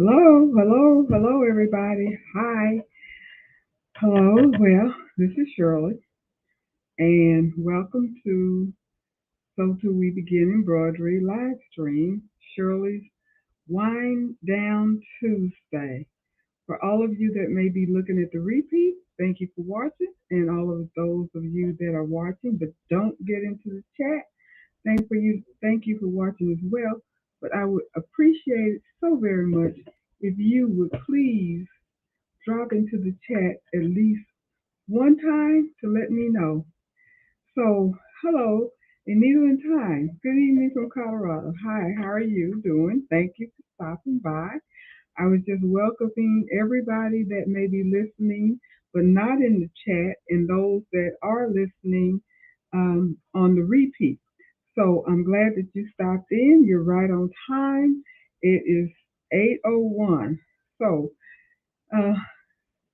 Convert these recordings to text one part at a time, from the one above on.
Hello, hello, hello, everybody. Hi. Hello. Well, this is Shirley, and welcome to So Till We Begin Embroidery live stream, Shirley's Wind Down Tuesday. For all of you that may be looking at the repeat, thank you for watching, and all of those of you that are watching but don't get into the chat, thank you for watching as well. But I would appreciate it so very much if you would please drop into the chat at least one time to let me know. So, hello, in needle and time. Good evening from Colorado. Hi, how are you doing? Thank you for stopping by. I was just welcoming everybody that may be listening, but not in the chat, and those that are listening on the repeat. So I'm glad that you stopped in. You're right on time. It is 8:01. So uh,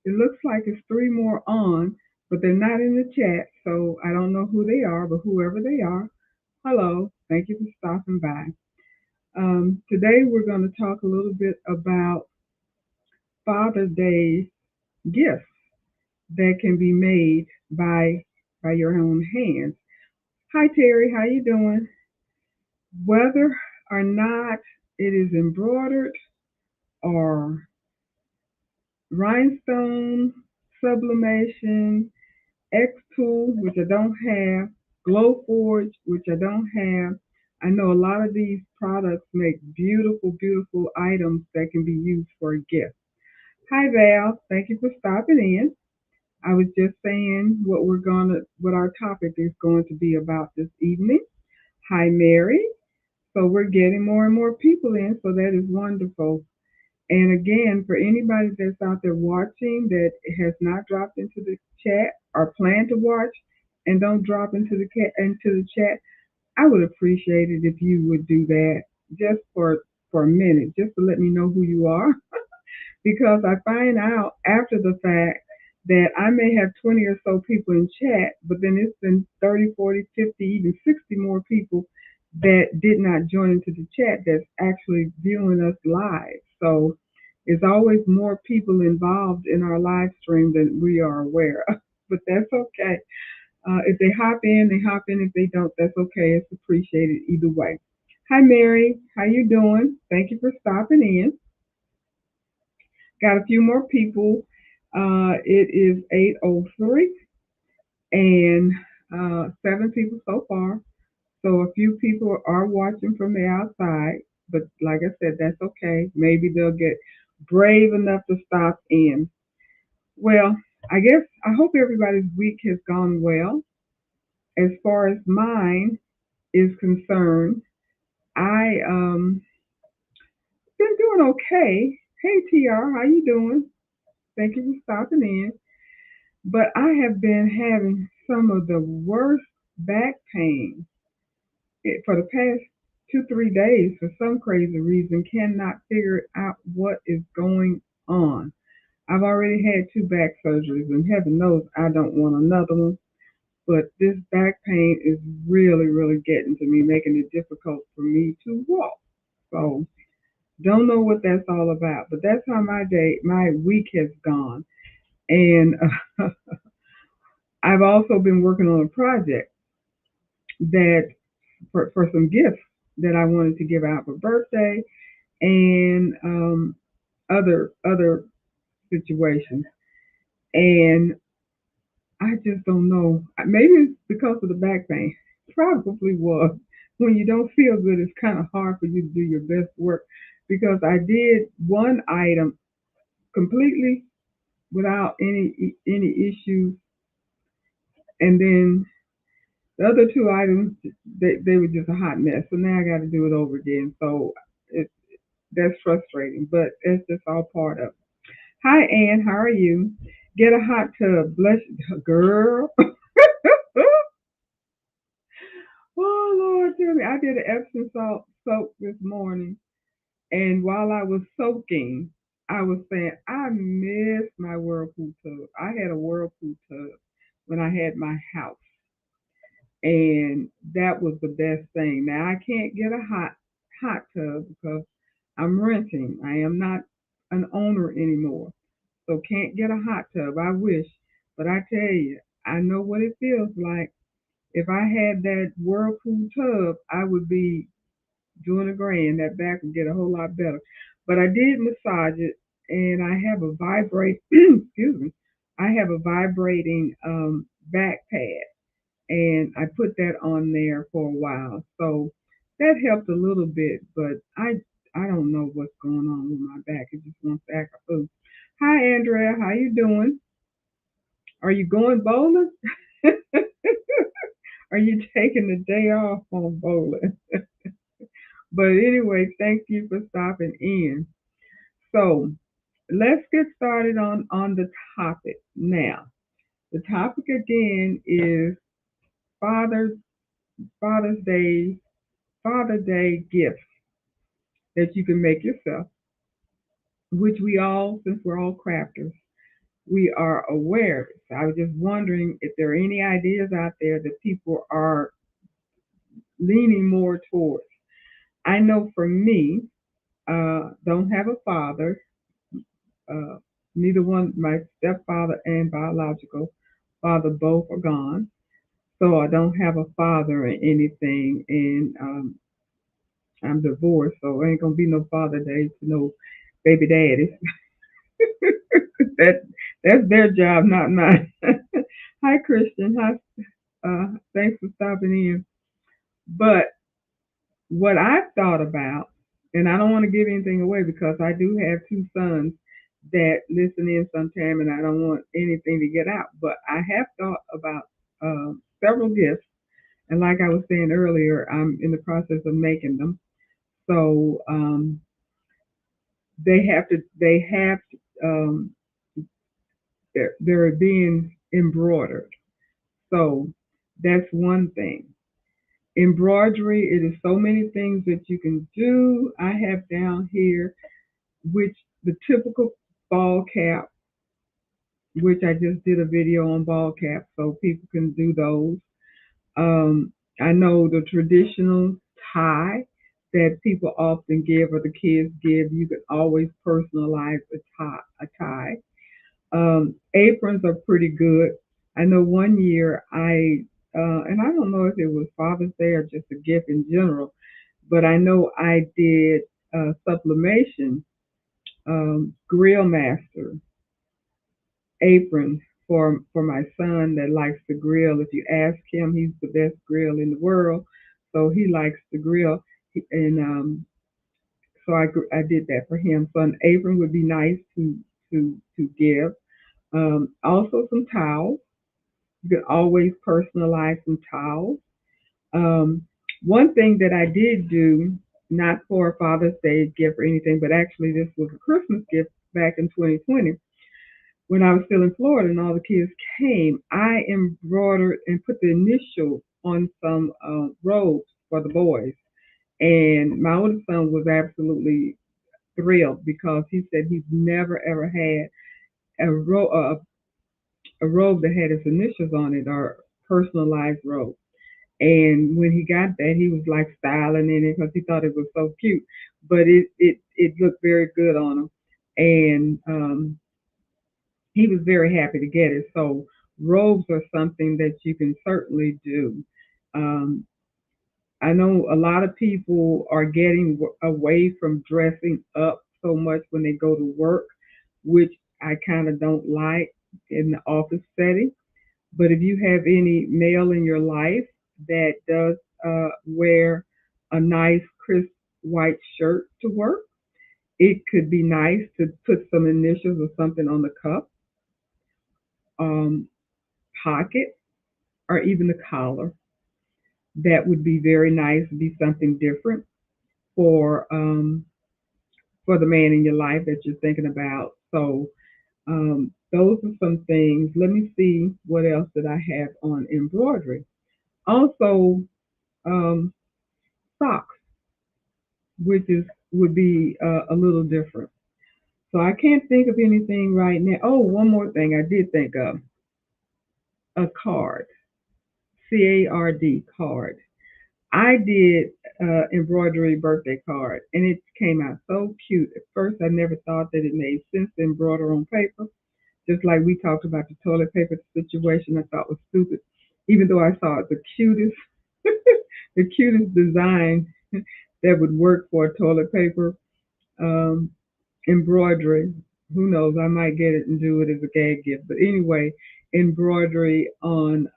it looks like it's three more on, but they're not in the chat, so I don't know who they are, but whoever they are, hello, thank you for stopping by. Today we're going to talk a little bit about Father's Day gifts that can be made by your own hands. Hi Terry, how you doing? Whether or not it is embroidered or rhinestone, sublimation, X Tool, which I don't have, Glowforge, which I don't have. I know a lot of these products make beautiful, beautiful items that can be used for a gift. Hi Val, thank you for stopping in. I was just saying what our topic is going to be about this evening. Hi Mary. So we're getting more and more people in, so that is wonderful. And again, for anybody that's out there watching that has not dropped into the chat or plan to watch and don't drop into the chat, I would appreciate it if you would do that just for a minute, just to let me know who you are, because I find out after the fact that I may have 20 or so people in chat, but then it's been 30, 40, 50, even 60 more people that did not join into the chat that's actually viewing us live. So there's always more people involved in our live stream than we are aware of, but that's okay. If they hop in, they hop in. If they don't, that's okay. It's appreciated either way. Hi, Mary. How you doing? Thank you for stopping in. Got a few more people. It is 8:03 and seven people so far. So a few people are watching from the outside, but like I said, that's okay. Maybe they'll get brave enough to stop in. Well, I hope everybody's week has gone well. As far as mine is concerned, I been doing okay. Hey TR, how you doing? Thank you for stopping in. But I have been having some of the worst back pain for the past 2, 3 days for some crazy reason. Cannot figure out what is going on. I've already had two back surgeries, and heaven knows I don't want another one. But this back pain is really, really getting to me, making it difficult for me to walk. So don't know what that's all about, but that's how my week has gone. And I've also been working on a project that for some gifts that I wanted to give out for birthday and other situations. And I just don't know. Maybe it's because of the back pain. Probably was. When you don't feel good, it's kind of hard for you to do your best work. Because I did one item completely without any issues, and then the other two items they were just a hot mess. So now I got to do it over again. So it that's frustrating, but it's just all part of it. Hi Ann, how are you? Get a hot tub, bless you, girl. Oh Lord, tell me, I did an Epsom salt soak this morning, and while I was soaking, I was saying I miss my whirlpool tub. I had a whirlpool tub when I had my house, and that was the best thing. Now I can't get a hot tub because I'm renting. I am not. an owner anymore, so can't get a hot tub. I wish, but I tell you, I know what it feels like. If I had that Whirlpool tub, I would be doing a grand. That back would get a whole lot better. But I did massage it, and I have a vibrate. excuse me. I have a vibrating back pad, and I put that on there for a while. So that helped a little bit, but I don't know what's going on with my back. It just wants to act a fool. Hi Andrea, how you doing? Are you going bowling? Are you taking the day off on bowling? But anyway, thank you for stopping in. So let's get started on the topic now. The topic again is Father's Father's Day Father Day gifts that you can make yourself, which we all, since we're all crafters, we are aware of it. So I was just wondering if there are any ideas out there that people are leaning more towards. I know for me, don't have a father, uh, neither one, my stepfather and biological father both are gone. So I don't have a father or anything, and I'm divorced, so ain't gonna be no father days to no baby daddies. that that's their job, not mine. Hi, Christian. Hi, thanks for stopping in. But what I've thought about, and I don't want to give anything away because I do have two sons that listen in sometime, and I don't want anything to get out. But I have thought about several gifts, and like I was saying earlier, I'm in the process of making them. So um, they're being embroidered. So that's one thing. Embroidery, it is so many things that you can do. I have down here, which the typical ball cap, which I just did a video on ball caps, so people can do those. I know the traditional tie that people often give or the kids give, you can always personalize a tie. Aprons are pretty good. I know one year and I don't know if it was Father's Day or just a gift in general, but I know I did sublimation grill master apron for my son that likes to grill. If you ask him, he's the best grill in the world, so he likes to grill, and so I did that for him. So an apron would be nice to give. Also some towels. You can always personalize some towels. Um, one thing that I did do, not for a Father's Day gift or anything, but actually this was a Christmas gift back in 2020 when I was still in Florida and all the kids came. I embroidered and put the initial on some robes for the boys. And my oldest son was absolutely thrilled because he said he's never ever had a robe that had his initials on it or personalized robe. And when he got that, he was like styling in it because he thought it was so cute. But it looked very good on him, and he was very happy to get it. So robes are something that you can certainly do. Um, I know a lot of people are getting away from dressing up so much when they go to work, which I kind of don't like in the office setting. But if you have any male in your life that does wear a nice, crisp white shirt to work, it could be nice to put some initials or something on the cuff, um, pocket, or even the collar. That would be very nice. To be something different for um, for the man in your life that you're thinking about. So those are some things. Let me see what else that I have on embroidery. Also, um, socks, which is would be a little different. So I can't think of anything right now. Oh, one more thing I did think of: a card, card. I did. embroidery birthday card, and it came out so cute. At first, I never thought that it made sense to embroider on paper. Just like we talked about the toilet paper situation, I thought was stupid, even though I saw it the cutest, the cutest design that would work for toilet paper um, embroidery. Who knows? I might get it and do it as a gag gift. But anyway, embroidery on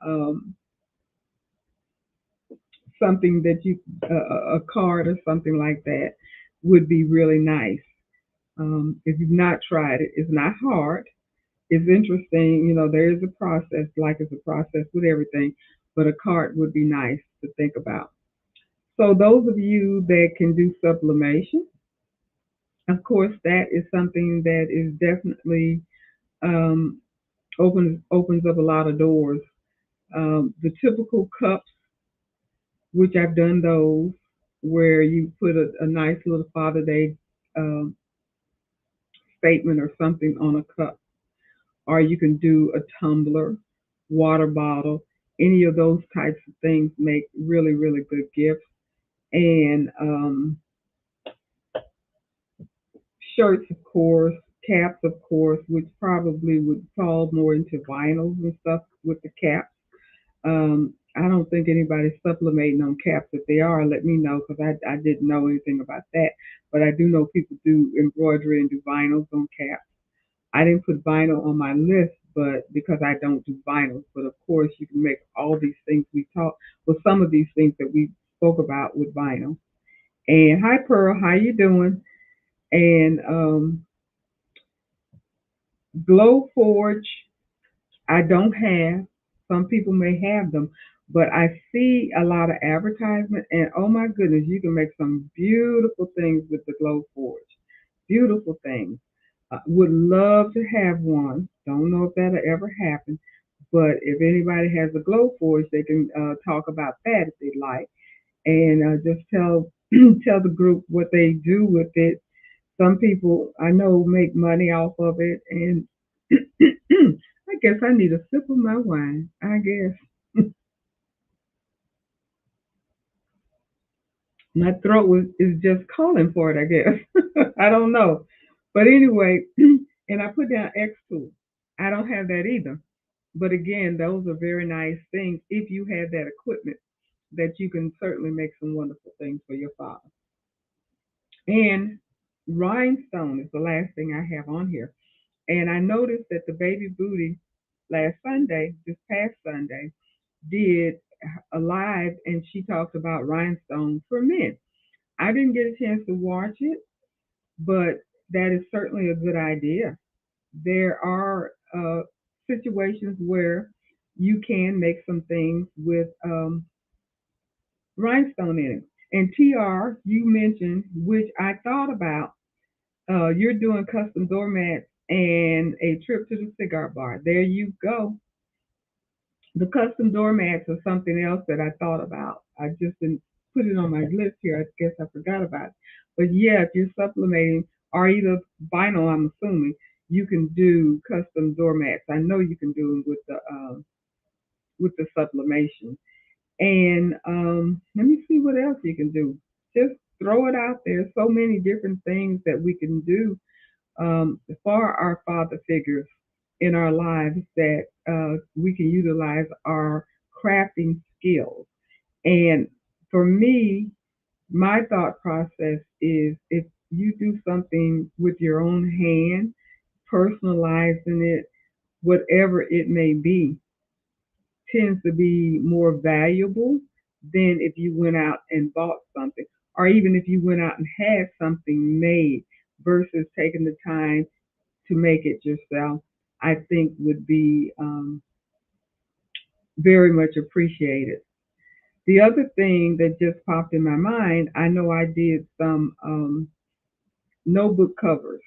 something that you, a card or something like that, would be really nice. If you've not tried it, it's not hard. It's interesting. There is a process, like it's a process with everything, but a card would be nice to think about. So those of you that can do sublimation, of course, that is something that is definitely um, opens up a lot of doors. The typical cups, which I've done those, where you put a nice little Father Day um, statement or something on a cup, or you can do a tumbler, water bottle. Any of those types of things make really, really good gifts. And shirts, of course, caps, of course, which probably would fall more into vinyls and stuff with the caps. I don't think anybody's sublimating on caps. If they are, let me know because I didn't know anything about that. But I do know people do embroidery and do vinyls on caps. I didn't put vinyl on my list, but because I don't do vinyl. But of course, you can make all these things we talked. Well, some of these things that we spoke about with vinyl. And hi, Pearl, how you doing? And Glowforge, I don't have. Some people may have them, but I see a lot of advertisement, and oh my goodness, you can make some beautiful things with the Glowforge. Beautiful things. Would love to have one. Don't know if that'll ever happen, but if anybody has a Glowforge, they can talk about that if they'd like, and just tell tell the group what they do with it. Some people I know make money off of it, and I guess I need a sip of my wine. I guess my throat is just calling for it. I guess I don't know, but anyway, and I put down X2. I don't have that either. But again, those are very nice things if you have that equipment that you can certainly make some wonderful things for your father. And rhinestone is the last thing I have on here. And I noticed that the baby booty last Sunday, this past Sunday, did a live and she talked about rhinestone for men. I didn't get a chance to watch it, but that is certainly a good idea. There are situations where you can make some things with rhinestone in it. And TR, you mentioned, which I thought about, you're doing custom doormats and a trip to the cigar bar. There you go. The custom doormats are something else that I thought about. I just didn't put it on my list here. I guess I forgot about it. But yeah, if you're supplementing or either vinyl, I'm assuming you can do custom doormats. I know you can do them with the sublimation. And let me see what else you can do. Just throw it out there. So many different things that we can do for our father figures in our lives that we can utilize our crafting skills. And for me, my thought process is if you do something with your own hand, personalizing it, whatever it may be, tends to be more valuable than if you went out and bought something, or even if you went out and had something made versus taking the time to make it yourself. I think would be very much appreciated. The other thing that just popped in my mind, I know I did some notebook covers,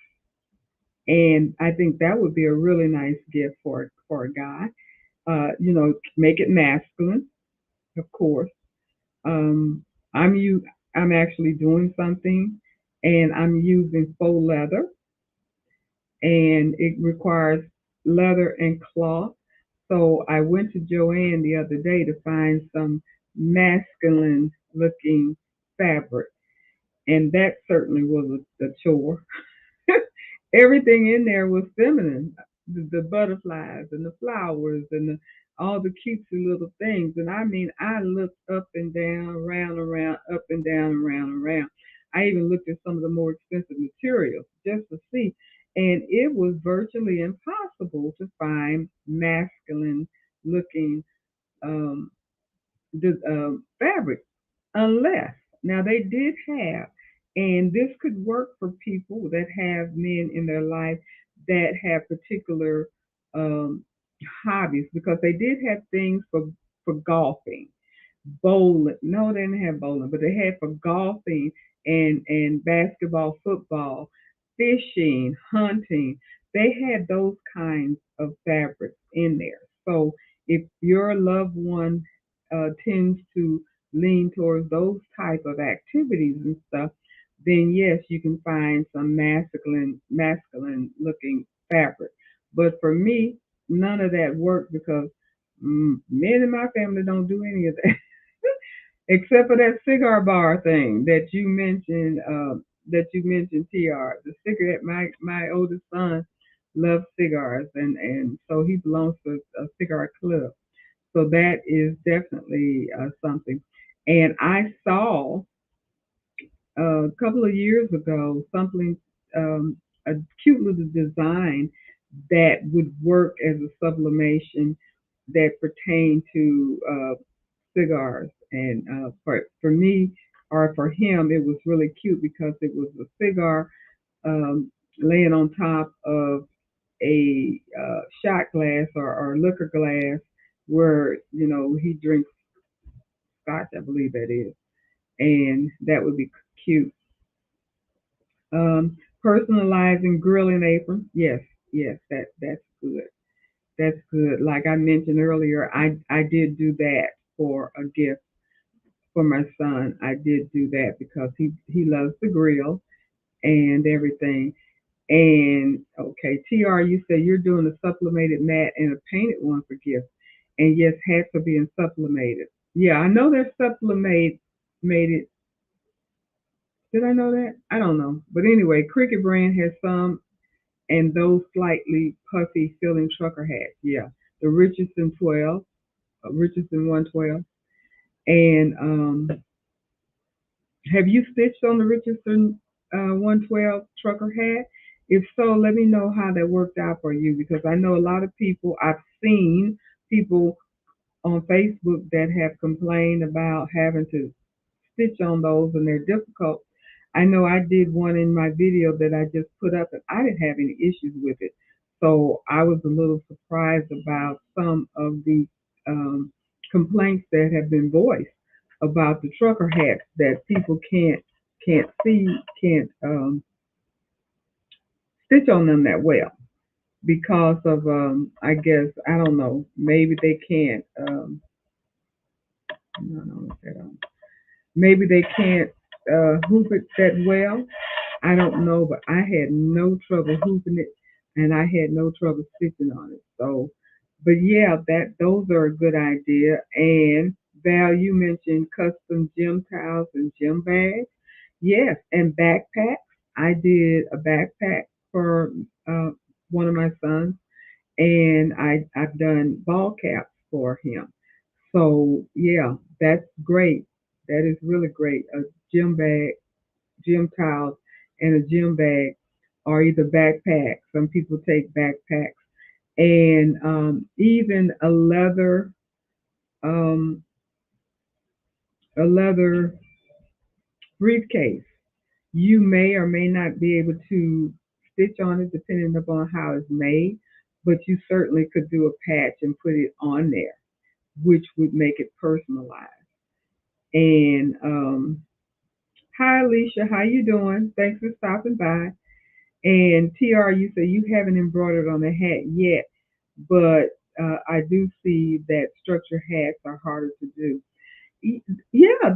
and I think that would be a really nice gift for a guy. Make it masculine, of course. Um, I'm you. I'm actually doing something, and I'm using faux leather, and it requires leather and cloth. So I went to Joann the other day to find some masculine looking fabric, and that certainly was a chore. Everything in there was feminine. The butterflies and the flowers and all the cutesy little things. And I mean, I looked up and down, around, around, up and down, around, around. I even looked at some of the more expensive materials just to see. And it was virtually impossible to find masculine looking um, fabric unless now they did have, and this could work for people that have men in their life that have particular um, hobbies because they did have things for golfing, bowling. No, they didn't have bowling, but they had for golfing and basketball, football, fishing, hunting. They had those kinds of fabrics in there. So if your loved one tends to lean towards those type of activities and stuff, then yes, you can find some masculine looking fabric. But for me, none of that worked because men in my family don't do any of that. Except for that cigar bar thing that you mentioned. Tr. The cigarette. My oldest son loves cigars, and so he belongs to a cigar club. So that is definitely something. And I saw a couple of years ago something, a cute little design that would work as a sublimation that pertained to cigars. And for me or for him, it was really cute because it was a cigar um, laying on top of a shot glass or liquor glass where he drinks scotch, I believe that is, and that would be cute. Personalizing grilling apron, yes, yes, that's good. That's good. Like I mentioned earlier, I did do that for a gift for my son. I did do that because he loves the grill and everything. And okay, TR, you say you're doing a sublimated mat and a painted one for gifts. And yes, hats are being sublimated. Yeah, I know they're sublimated. Did I know that? I don't know. But anyway, Cricket Brand has some, and those slightly puffy filling trucker hats. Yeah, the Richardson 12, Richardson 112. And have you stitched on the Richardson 112 trucker hat? If so, let me know how that worked out for you because I know a lot of people, I've seen people on Facebook that have complained about having to stitch on those and they're difficult. I know I did one in my video that I just put up and I didn't have any issues with it. So I was a little surprised about some of the complaints that have been voiced about the trucker hats that people can't see, can't stitch on them that well because of I guess I don't know, maybe they can't no, no, maybe they can't hoop it that well. I don't know, but I had no trouble hooping it, and I had no trouble stitching on it. So, but yeah, that those are a good idea. And Val, you mentioned custom gym towels and gym bags. Yes, and backpacks. I did a backpack for uh, one of my sons, and I've done ball caps for him. So yeah, that's great. That is really great. A gym bag, gym towels, and a gym bag, or either backpack. Some people take backpacks, and even um, a leather briefcase. You may or may not be able to stitch on it depending upon how it's made, but you certainly could do a patch and put it on there, which would make it personalized. And hi Alicia, how you doing? Thanks for stopping by. And TR, you say you haven't embroidered on a hat yet, but I do see that structure hats are harder to do. Yeah,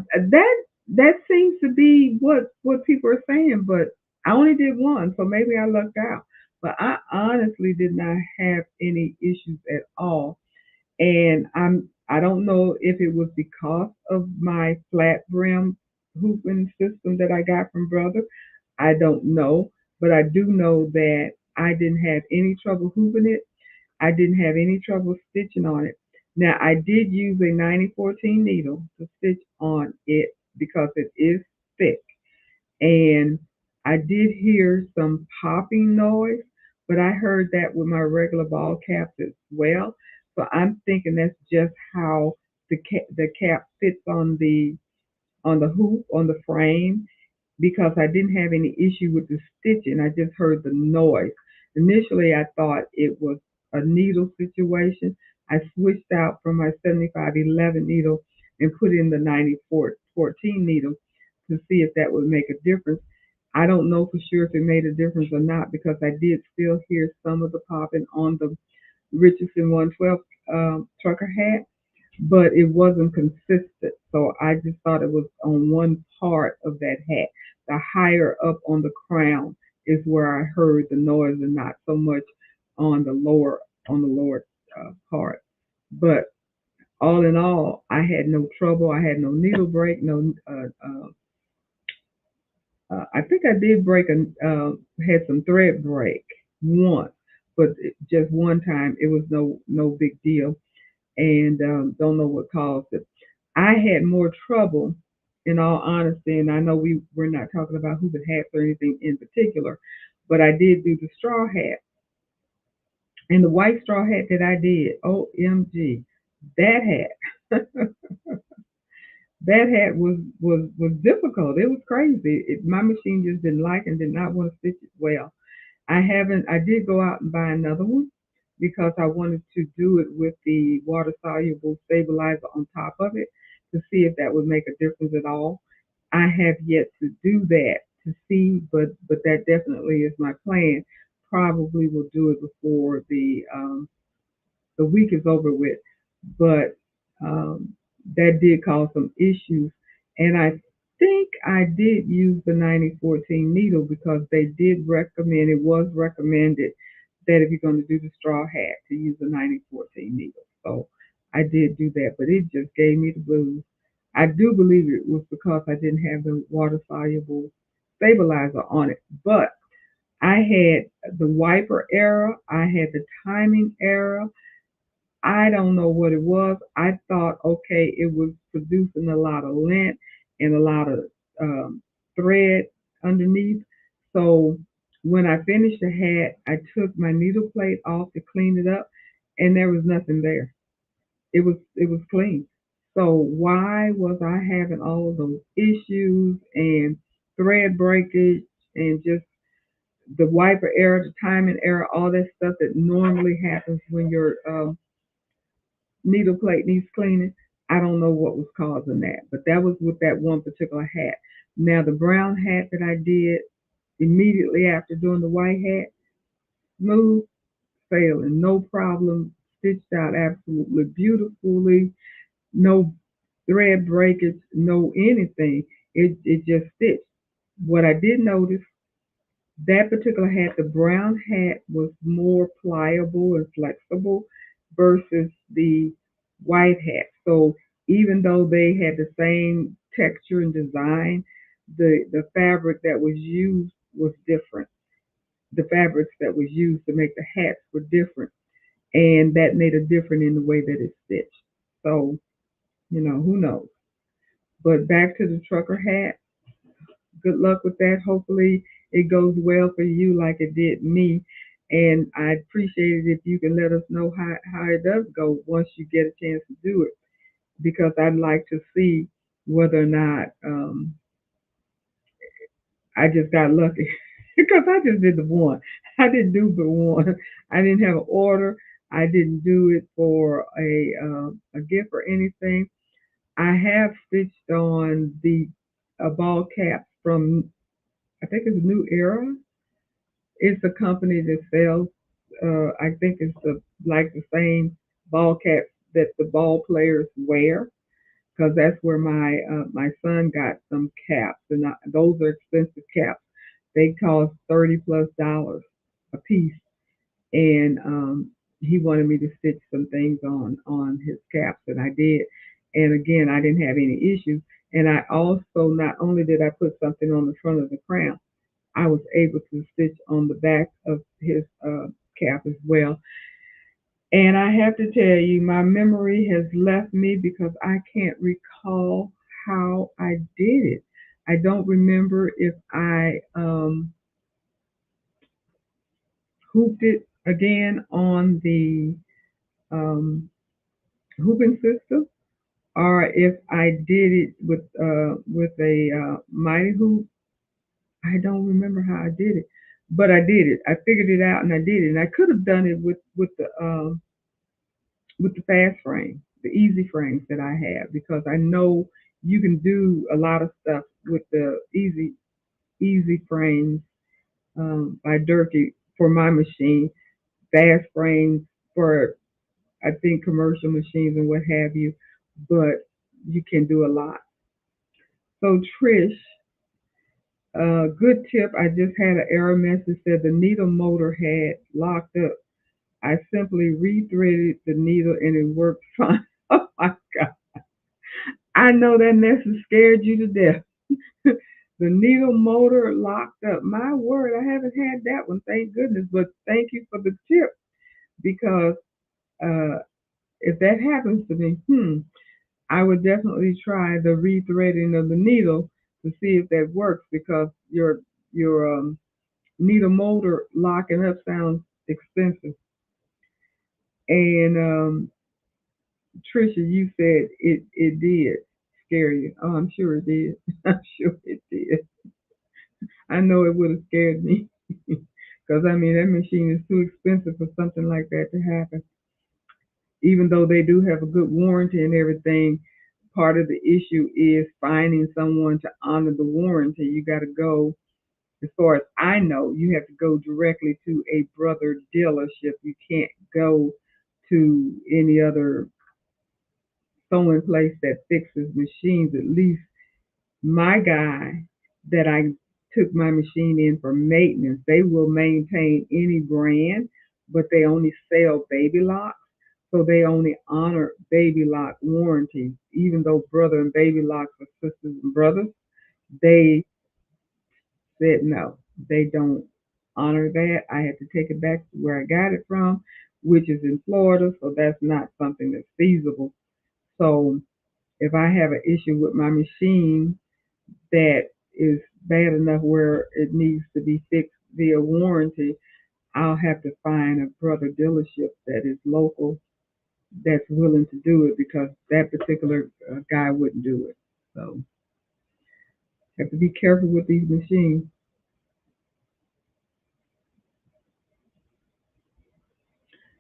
that seems to be what people are saying, but I only did one, so maybe I lucked out. But I honestly did not have any issues at all, and I don't know if it was because of my flat brim hooping system that I got from brother. I don't know, but I do know that I didn't have any trouble hooping it. I didn't have any trouble stitching on it. Now I did use a 9014 needle to stitch on it because it is thick, and I did hear some popping noise, but I heard that with my regular ball caps as well. So I'm thinking that's just how the cap fits on the hoop on the frame, because I didn't have any issue with the stitching. I just heard the noise. Initially, I thought it was a needle situation. I switched out from my 7511 needle and put in the 9414 needle to see if that would make a difference. I don't know for sure if it made a difference or not, because I did still hear some of the popping on the Richardson 112 trucker hat, but it wasn't consistent. So I just thought it was on one part of that hat. The higher up on the crown is where I heard the noise, and not so much on the lower part. But all in all, I had no trouble. I had no needle break. No, I think I did break a had some thread break once, but just one time. It was no big deal, and don't know what caused it. I had more trouble, in all honesty, and I know we're not talking about hooping hats or anything in particular, but I did do the straw hat, and the white straw hat that I did. OMG, that hat, that hat was difficult. It was crazy. My machine just didn't like and did not want to stitch it well. I haven't. I did go out and buy another one because I wanted to do it with the water soluble stabilizer on top of it to see if that would make a difference at all. I have yet to do that to see, but that definitely is my plan. Probably will do it before the week is over with, but that did cause some issues, and I think I did use the 9014 needle because they did recommend, it was recommended that if you're going to do the straw hat to use the 9014 needle. So I did do that, but it just gave me the blues. I do believe it was because I didn't have the water soluble stabilizer on it, but I had the wiper error, I had the timing error. I don't know what it was. I thought, okay, it was producing a lot of lint and a lot of um, thread underneath. So when I finished the hat, I took my needle plate off to clean it up, and there was nothing there. It was clean. So why was I having all of those issues and thread breakage and just the wiper error, the timing error, all that stuff that normally happens when your needle plate needs cleaning? I don't know what was causing that, but that was with that one particular hat. Now the brown hat that I did immediately after doing the white hat, smooth sailing, no problem, stitched out absolutely beautifully, no thread breakage, no anything. It just stitched. What I did notice, that particular hat, the brown hat, was more pliable and flexible versus the white hat. So even though they had the same texture and design, the fabric that was used was different. The fabrics that was used to make the hats were different, and that made a difference in the way that it's stitched. So who knows? But back to the trucker hat. Good luck with that. Hopefully it goes well for you like it did me. And I'd appreciate it if you can let us know how it does go once you get a chance to do it, because I'd like to see whether or not I just got lucky. Because I just did the one. I didn't do but one. I didn't have an order. I didn't do it for a gift or anything. I have stitched on the ball caps from, I think it's New Era. It's a company that sells. I think it's like the same ball caps that the ball players wear, because that's where my son got some caps, and those are expensive caps. They cost $30+ a piece, and he wanted me to stitch some things on his caps, and I did. And again, I didn't have any issues. And I also, not only did I put something on the front of the crown, I was able to stitch on the back of his cap as well. And I have to tell you, my memory has left me because I can't recall how I did it. I don't remember if I hooped it again on the um, hooping system, or if I did it with a mighty hoop. I don't remember how I did it, but I did it. I figured it out and I did it. And I could have done it with the fast frame, the easy frames that I have, because I know you can do a lot of stuff with the easy frames by Durkee for my machine, fast frames for I think commercial machines and what have you, but you can do a lot. So Trish, good tip. I just had an error message said the needle motor had locked up. I simply rethreaded the needle and it worked fine. Oh my God. I know that message scared you to death. The needle motor locked up. My word, I haven't had that one, thank goodness. But thank you for the tip because uh, if that happens to me, I would definitely try the rethreading of the needle to see if that works because your needle motor locking up sounds expensive. And Trisha, you said it did scare you. Oh, I'm sure it did. I'm sure it did. I know it would have scared me because I mean that machine is too expensive for something like that to happen. Even though they do have a good warranty and everything, part of the issue is finding someone to honor the warranty. You got to go, as far as I know, you have to go directly to a brother dealership. You can't go to any other sewing place that fixes machines. At least my guy that I took my machine in for maintenance, they will maintain any brand, but they only sell baby locks. So they only honor baby lock warranties. Even though brother and baby locks are sisters and brothers, they said no, they don't honor that. I had to take it back to where I got it from, which is in Florida, so that's not something that's feasible. So if I have an issue with my machine, that is bad enough where it needs to be fixed via warranty, I'll have to find a brother dealership that is local that's willing to do it because that particular guy wouldn't do it. So have to be careful with these machines.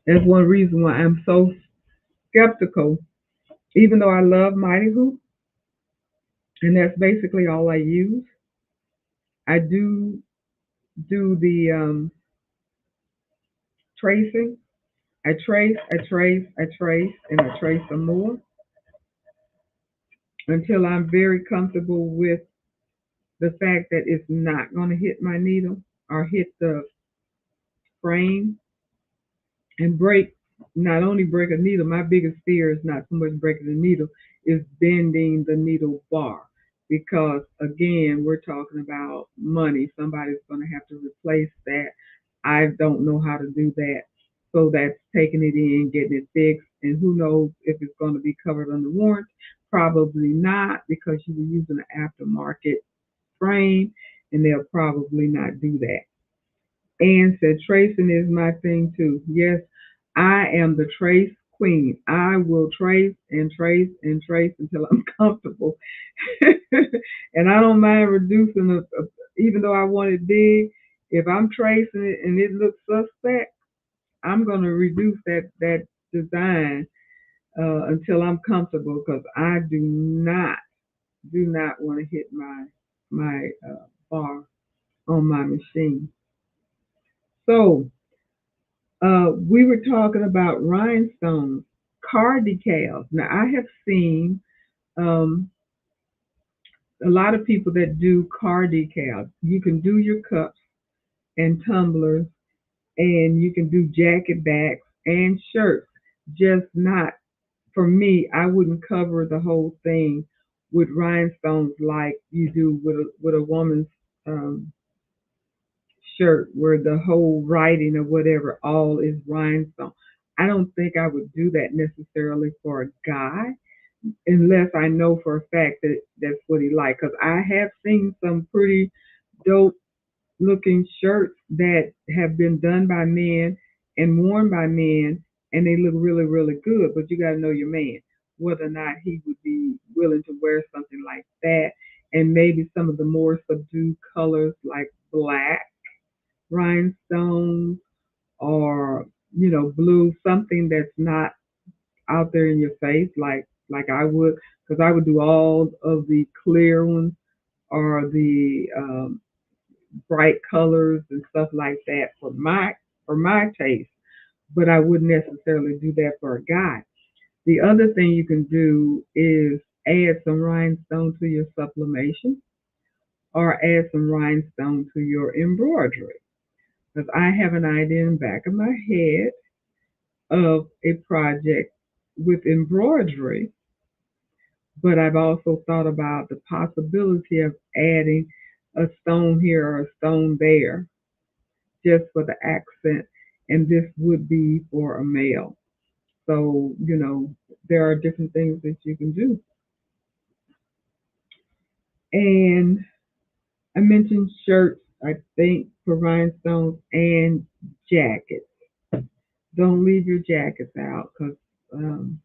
That's one reason why I'm so skeptical. Even though I love Mighty Hoop, and that's basically all I use, I do the tracing. I trace, and I trace some more until I'm very comfortable with the fact that it's not going to hit my needle or hit the frame and break, not only break a needle. My biggest fear is not so much breaking the needle, is bending the needle bar. Because again, we're talking about money. Somebody's going to have to replace that. I don't know how to do that. So that's taking it in, getting it fixed, and who knows if it's going to be covered under warranty. Probably not because you were using an aftermarket frame, and they'll probably not do that. Ann said, tracing is my thing too. Yes, I am the trace queen. I will trace and trace and trace until I'm comfortable. And I don't mind reducing, even though I want it big, if I'm tracing it and it looks suspect, I'm going to reduce that design until I'm comfortable because I do not want to hit my bar on my machine. So we were talking about rhinestones, car decals. Now, I have seen um, a lot of people that do car decals. You can do your cups and tumblers, and you can do jacket backs and shirts. Just not for me. I wouldn't cover the whole thing with rhinestones like you do with a woman's um, shirt, where the whole writing or whatever all is rhinestone. I don't think I would do that necessarily for a guy, unless I know for a fact that that's what he likes. Because I have seen some pretty dope looking shirts that have been done by men and worn by men, and they look really, really good. But you got to know your man, whether or not he would be willing to wear something like that, and maybe some of the more subdued colors like black rhinestones, or blue, something that's not out there in your face like I would, because I would do all of the clear ones, or the bright colors and stuff like that for my taste. But I wouldn't necessarily do that for a guy. The other thing you can do is add some rhinestone to your sublimation, or add some rhinestone to your embroidery. Because I have an idea in the back of my head of a project with embroidery, but I've also thought about the possibility of adding a stone here or a stone there just for the accent, and this would be for a male. So, there are different things that you can do. And I mentioned shirts, I think, for rhinestones, and jackets. Don't leave your jackets out, because um,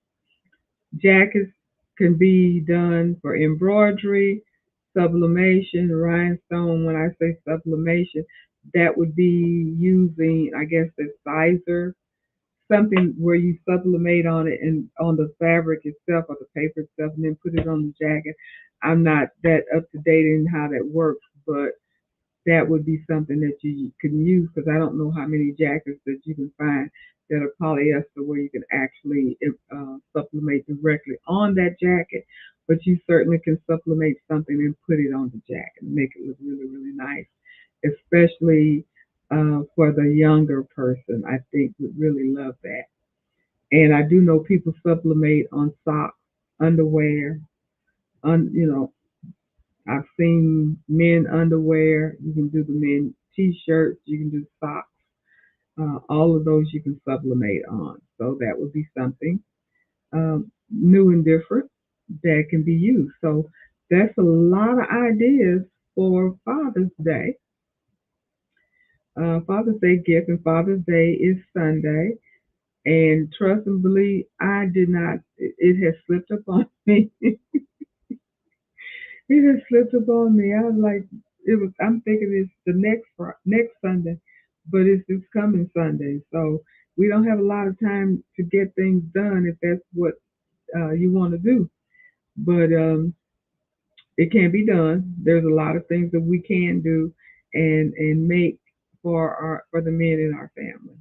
jackets can be done for embroidery, sublimation, rhinestone. When I say sublimation, that would be using, I guess, the sizer, something where you sublimate on it and on the fabric itself or the paper itself, and then put it on the jacket. I'm not that up to date in how that works, but that would be something that you can use, because I don't know how many jackets that you can find that are polyester where you can actually sublimate directly on that jacket, but you certainly can sublimate something and put it on the jacket and make it look really, really nice, especially for the younger person. I think would really love that. And I do know people sublimate on socks, underwear, you know, I've seen men underwear. You can do the men t-shirts. You can do socks. All of those you can sublimate on. So that would be something new and different that can be used. So that's a lot of ideas for Father's Day. Father's Day gift, and Father's Day is Sunday. And trust and believe, I did not. It has slipped up on me. He just slipped up on me. I was like, it was. I'm thinking it's the next Sunday, but it's this coming Sunday. So we don't have a lot of time to get things done if that's what you want to do. But it can be done. There's a lot of things that we can do and make for the men in our family.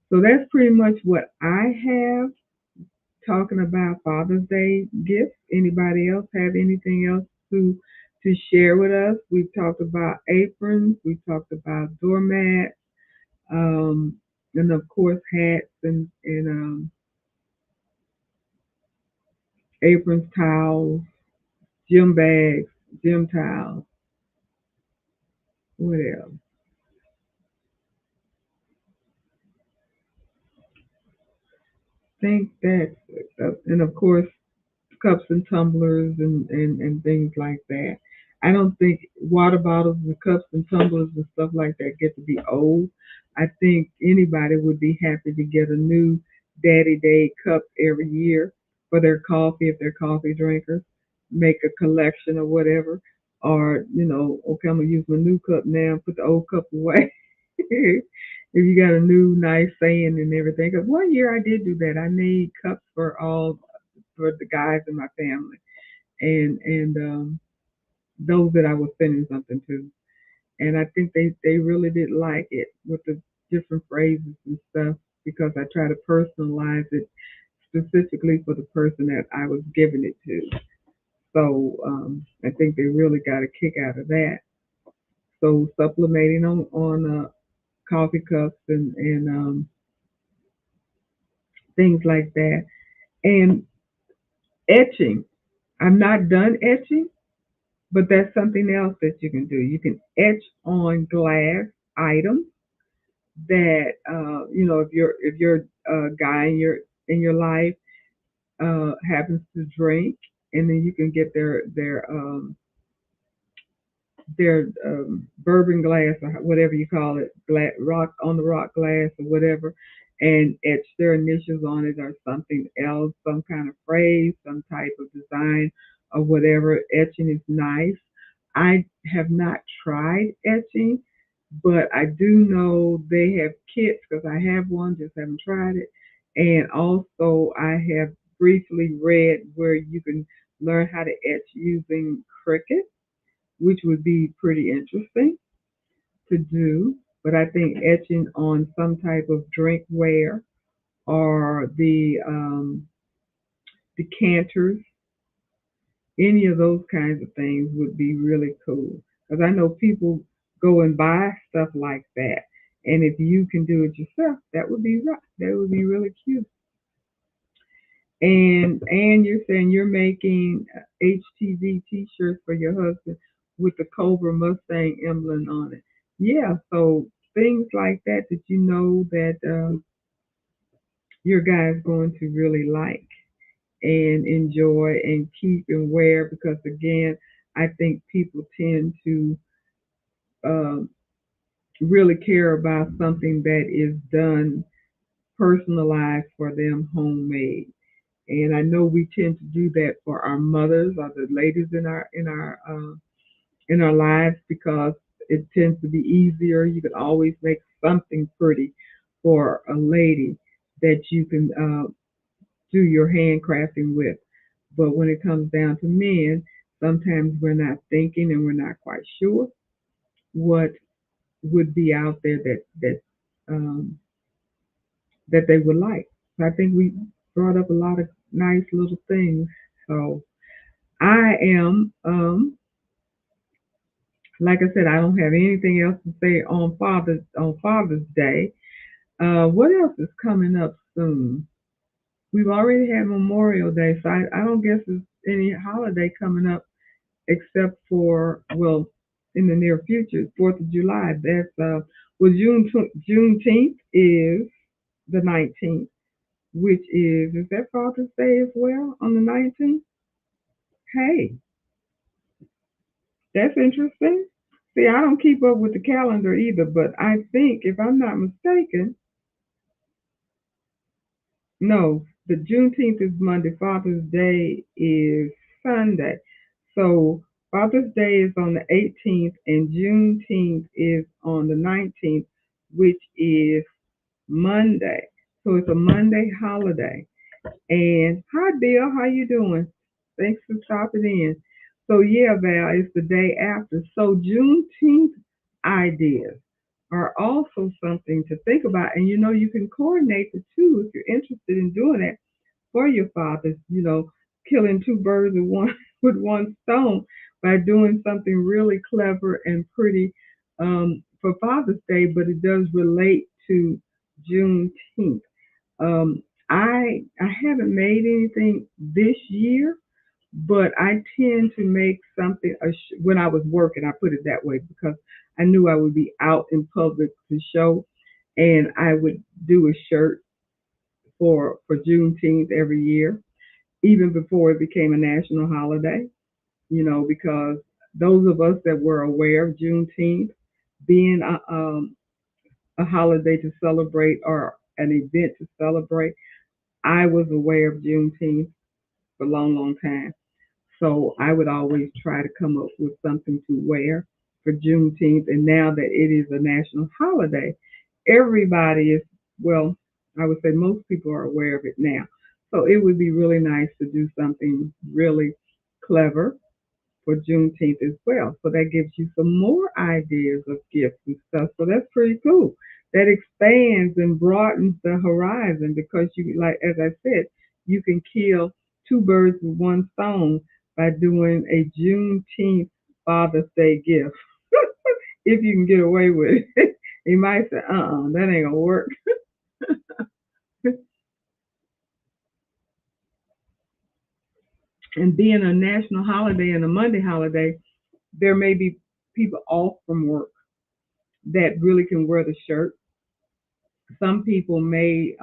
So that's pretty much what I have talking about Father's Day gifts. Anybody else have anything else to share with us? We've talked about aprons, we've talked about doormats, and of course hats and aprons, towels, gym bags, gym towels. What else? Think that's and of course cups and tumblers and things like that. I don't think water bottles and cups and tumblers and stuff like that get to be old. I think anybody would be happy to get a new Daddy Day cup every year for their coffee if they're coffee drinkers. Make a collection or whatever. Or, okay, I'm gonna use my new cup now and put the old cup away. If you got a new nice saying and everything. Because one year I did do that. I made cups for the guys in my family, and those that I was sending something to. And I think they really did like it with the different phrases and stuff, because I try to personalize it specifically for the person that I was giving it to. So I think they really got a kick out of that. So supplementing on coffee cups and things like that, and etching. I'm not done etching, but that's something else that you can do. You can etch on glass items that if your guy in your life happens to drink, and then you can get their bourbon glass or whatever you call it, rock on the rock glass or whatever, and etch their initials on it or something else, some kind of phrase, some type of design or whatever. Etching is nice. I have not tried etching, but I do know they have kits because I have one, just haven't tried it. And also, I have briefly read where you can learn how to etch using Cricut, which would be pretty interesting to do. But I think etching on some type of drinkware or the decanters, any of those kinds of things would be really cool. Because I know people go and buy stuff like that, and if you can do it yourself, that would be right. That would be really cute. And you're saying you're making HTV T-shirts for your husband with the Cobra Mustang emblem on it. Yeah, so things like that that you know that your guy's going to really like and enjoy and keep and wear because again, I think people tend to um, really care about something that is done personalized for them, homemade. And I know we tend to do that for our mothers or the ladies in our lives because it tends to be easier. You can always make something pretty for a lady that you can do your handcrafting with. But when it comes down to men, sometimes we're not thinking and we're not quite sure what would be out there um, that they would like. So I think we brought up a lot of nice little things. So I am, like I said, I don't have anything else to say on Father's Day. What else is coming up soon? We've already had Memorial Day, so I don't guess there's any holiday coming up except for well, in the near future, Fourth of July. That's well, Juneteenth is the 19th, which is that Father's Day as well on the 19th? Hey, that's interesting. See, I don't keep up with the calendar either, but I think, if I'm not mistaken, no, the Juneteenth is Monday, Father's Day is Sunday. So Father's Day is on the 18th, and Juneteenth is on the 19th, which is Monday. So it's a Monday holiday. And hi, Bill, how you doing? Thanks for stopping in. So yeah, Val, it's the day after. So Juneteenth ideas are also something to think about, and you can coordinate the two if you're interested in doing it for your fathers. Killing two birds with one with one stone by doing something really clever and pretty for Father's Day, but it does relate to Juneteenth. I haven't made anything this year, but I tend to make something when I was working. I put it that way because I knew I would be out in public to show, and I would do a shirt for Juneteenth every year, even before it became a national holiday. Because those of us that were aware of Juneteenth being a holiday to celebrate or an event to celebrate, I was aware of Juneteenth for a long, long time. So I would always try to come up with something to wear for Juneteenth. And now that it is a national holiday, everybody is, well, I would say most people are aware of it now. So it would be really nice to do something really clever for Juneteenth as well. So that gives you some more ideas of gifts and stuff. So that's pretty cool. That expands and broadens the horizon because like as I said, you can kill two birds with one stone by doing a Juneteenth Father's Day gift. If you can get away with it. You might say, that ain't gonna work. And being a national holiday and a Monday holiday, there may be people off from work that really can wear the shirt. Some people may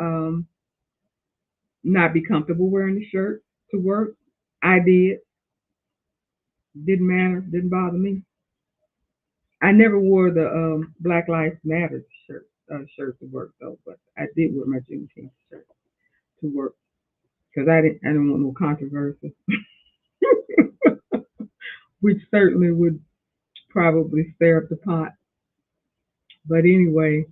not be comfortable wearing the shirt to work. I did. Didn't matter. Didn't bother me. I never wore the Black Lives Matter shirt to work though, but I did wear my Juneteenth shirt to work because I didn't want no controversy, which certainly would probably stir up the pot. But anyway,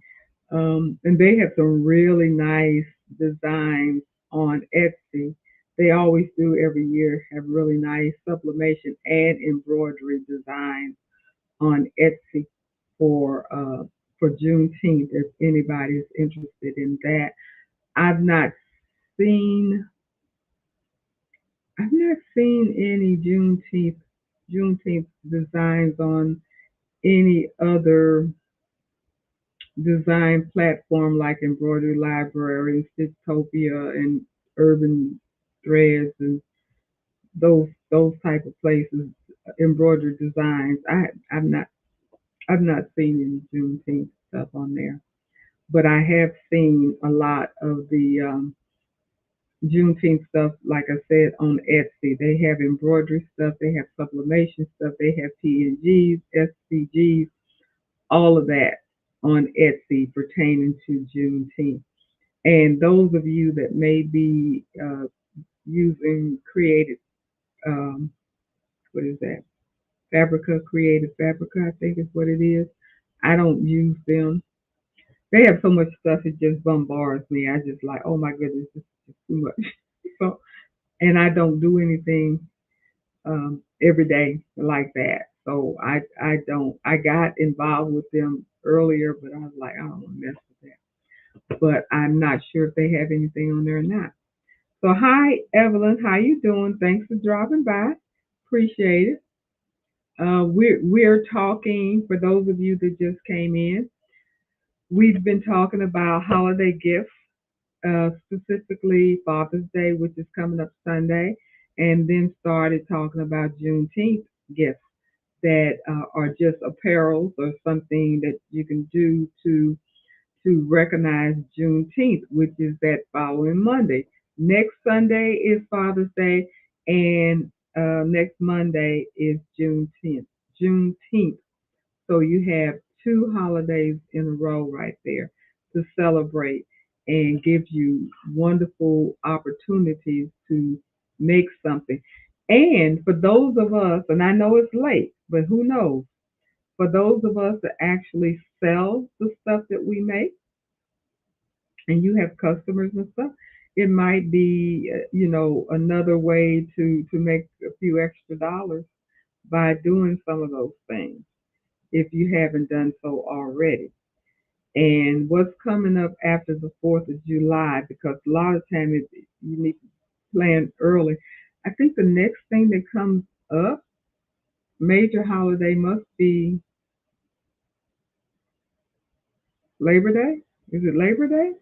and they have some really nice designs on Etsy. They always do every year have really nice sublimation and embroidery designs on Etsy for uh, for Juneteenth. If anybody is interested in that, I've not seen I've not seen any Juneteenth designs on any other design platform like Embroidery Library, Stitchtopia, and Urban Threads, and those type of places. Embroidery designs. I've not seen any Juneteenth stuff on there, but I have seen a lot of the Juneteenth stuff. Like I said, on Etsy, they have embroidery stuff, they have sublimation stuff, they have PNGs, SCGs, all of that on Etsy pertaining to Juneteenth. And those of you that may be using creative, um, what is that? Fabrica, Creative Fabrica, I think is what it is. I don't use them. They have so much stuff, it just bombards me. I just like, oh my goodness, this is just too much. So, and I don't do anything every day like that. So I don't. I got involved with them earlier, but I was like, I don't want to mess with that. But I'm not sure if they have anything on there or not. So hi Evelyn, how you doing? Thanks for dropping by. Appreciate it. We're talking for those of you that just came in. We've been talking about holiday gifts, specifically Father's Day, which is coming up Sunday, and then started talking about Juneteenth gifts that are just apparels or something that you can do to recognize Juneteenth, which is that following Monday. Next Sunday is Father's Day, and next Monday is Juneteenth. Juneteenth. So you have two holidays in a row right there to celebrate and give you wonderful opportunities to make something. And for those of us, and I know it's late, but who knows? For those of us that actually sell the stuff that we make, and you have customers and stuff, it might be another way to make a few extra dollars by doing some of those things if you haven't done so already. And what's coming up after the 4th of July, because a lot of times you need to plan early. I think the next thing that comes up, major holiday, must be Labor Day. Is it Labor Day?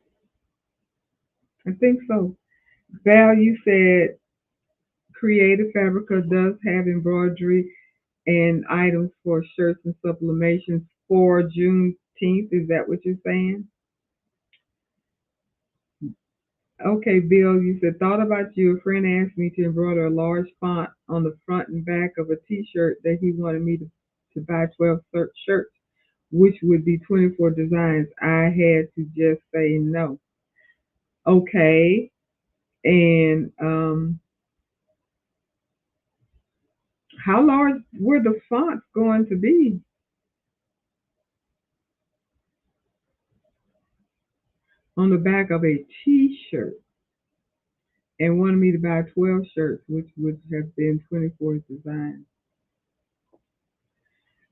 I think so. Val, you said Creative Fabrica does have embroidery and items for shirts and sublimations for Juneteenth. Is that what you're saying? Okay, Bill, you said, thought about you. A friend asked me to embroider a large font on the front and back of a t-shirt that he wanted me to buy 12 shirts, which would be 24 designs. I had to just say no. Okay, and how large were the fonts going to be on the back of a t-shirt? And wanted me to buy 12 shirts, which would have been 24 designs.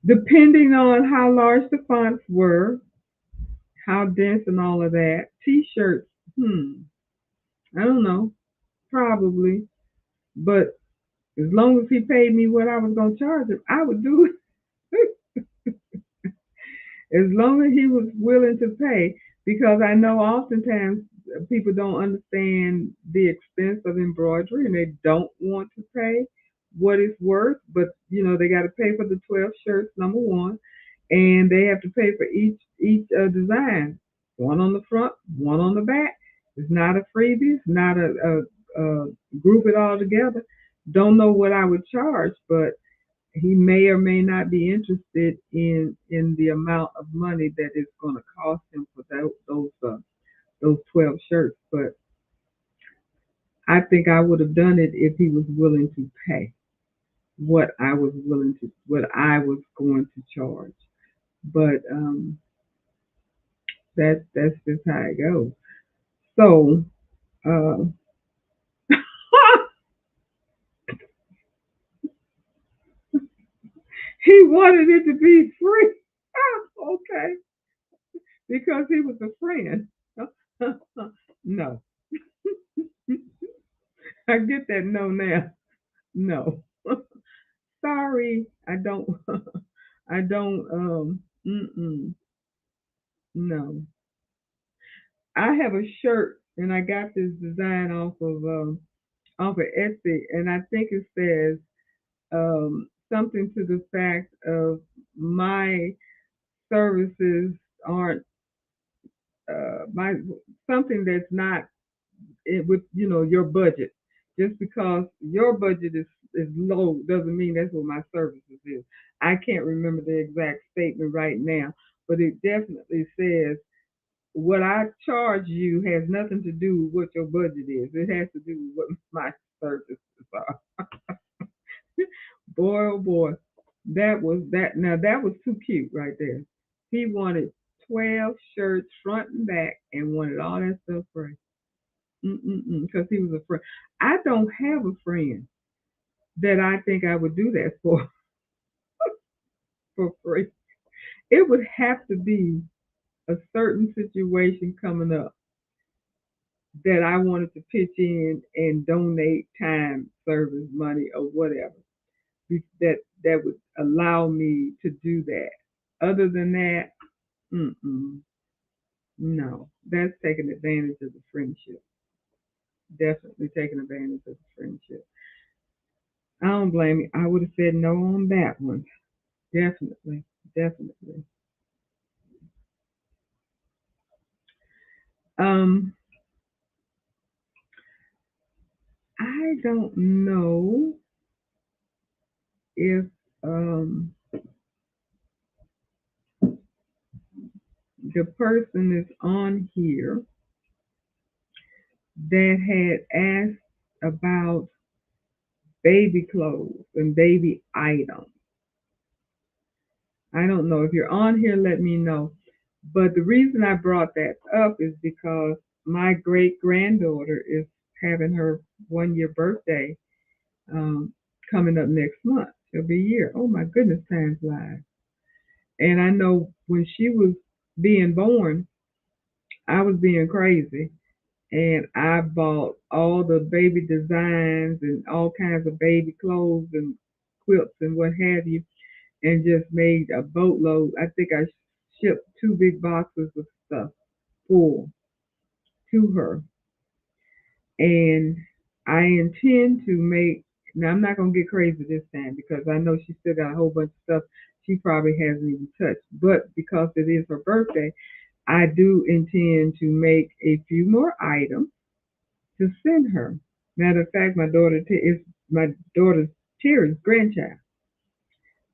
Depending on how large the fonts were, how dense and all of that. T-shirts, I don't know, probably. But as long as he paid me what I was going to charge him, I would do it. As long as he was willing to pay, because I know oftentimes people don't understand the expense of embroidery and they don't want to pay what it's worth, but they got to pay for the 12 shirts, number one, and they have to pay for each design, one on the front, one on the back. It's not a freebie. It's not a group it all together. Don't know what I would charge, but he may or may not be interested in the amount of money that it's going to cost him for those 12 shirts. But I think I would have done it if he was willing to pay what I was going to charge. But that's just how it goes. So uh, he wanted it to be free. Okay, because he was a friend. No, I get that. No, now, no. Sorry, I don't. I don't. No. I have a shirt, and I got this design off of Etsy, and I think it says something to the fact of my services aren't my something that's not with your budget. Just because your budget is low doesn't mean that's what my services is. I can't remember the exact statement right now, but it definitely says what I charge you has nothing to do with what your budget is. It has to do with what my services are. Boy, oh boy, that was that. Now that was too cute right there. He wanted 12 shirts front and back and wanted all that stuff free. Because he was a friend. I don't have a friend that I think I would do that for free. It would have to be a certain situation coming up that I wanted to pitch in and donate time, service, money, or whatever that would allow me to do that. Other than that, mm-mm, no, that's taking advantage of the friendship. Definitely taking advantage of the friendship. I don't blame you. I would have said no on that one. Definitely, definitely. Um, I don't know if um the person is on here that had asked about baby clothes and baby items. I don't know if you're on here. Let me know. But the reason I brought that up is because my great granddaughter is having her 1 year birthday um, coming up next month. She'll be a year. Oh my goodness, time flies. And I know when she was being born, I was being crazy. And I bought all the baby designs and all kinds of baby clothes and quilts and what have you, and just made a boatload. I think I shipped two big boxes of stuff full to her. And I intend to make, now I'm not going to get crazy this time because I know she still got a whole bunch of stuff she probably hasn't even touched. But because it is her birthday, I do intend to make a few more items to send her. Matter of fact, is my daughter's Terry's grandchild,